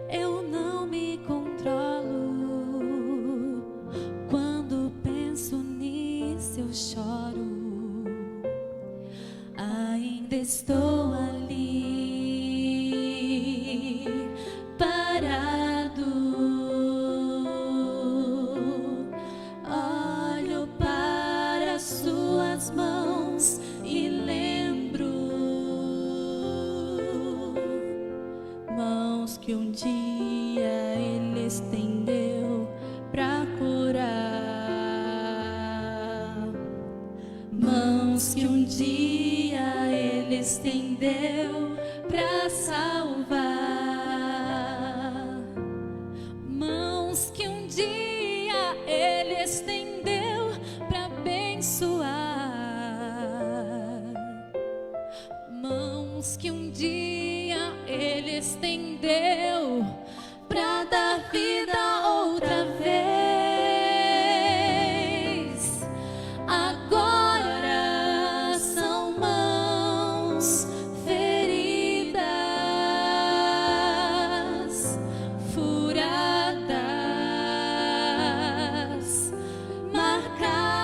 Eu não me controlo, quando penso nisso eu choro. Ainda estou ali, parado, olho para suas mãos e lembro mãos que um dia ele estendeu pra curar, mãos que um dia ele estendeu pra salvar, mãos que um dia ele estendeu pra abençoar, mãos que um dia ele estendeu pra dar vida outra vez. Agora são mãos feridas, furadas, marcadas,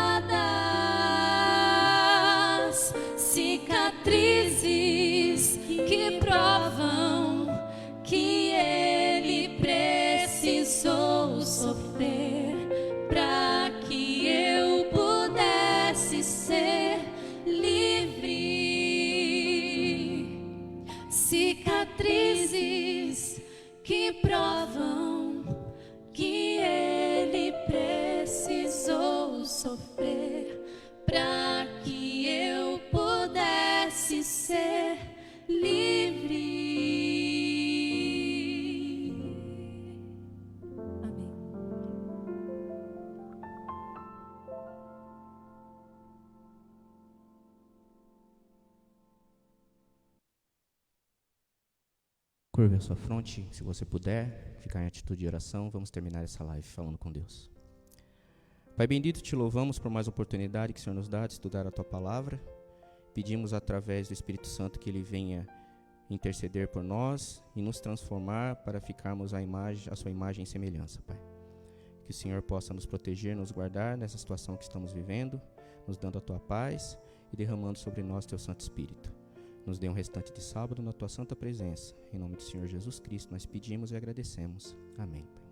cicatrizes que provam que ele precisou sofrer para que Curve a sua fronte, se você puder, ficar em atitude de oração. Vamos terminar essa live falando com Deus. Pai bendito, te louvamos por mais oportunidade que o Senhor nos dá de estudar a Tua Palavra. Pedimos através do Espírito Santo que Ele venha interceder por nós e nos transformar para ficarmos a Sua imagem e semelhança, Pai. Que o Senhor possa nos proteger, nos guardar nessa situação que estamos vivendo, nos dando a Tua paz e derramando sobre nós Teu Santo Espírito. Nos dê um restante de sábado na Tua santa presença. Em nome do Senhor Jesus Cristo nós pedimos e agradecemos. Amém, Pai.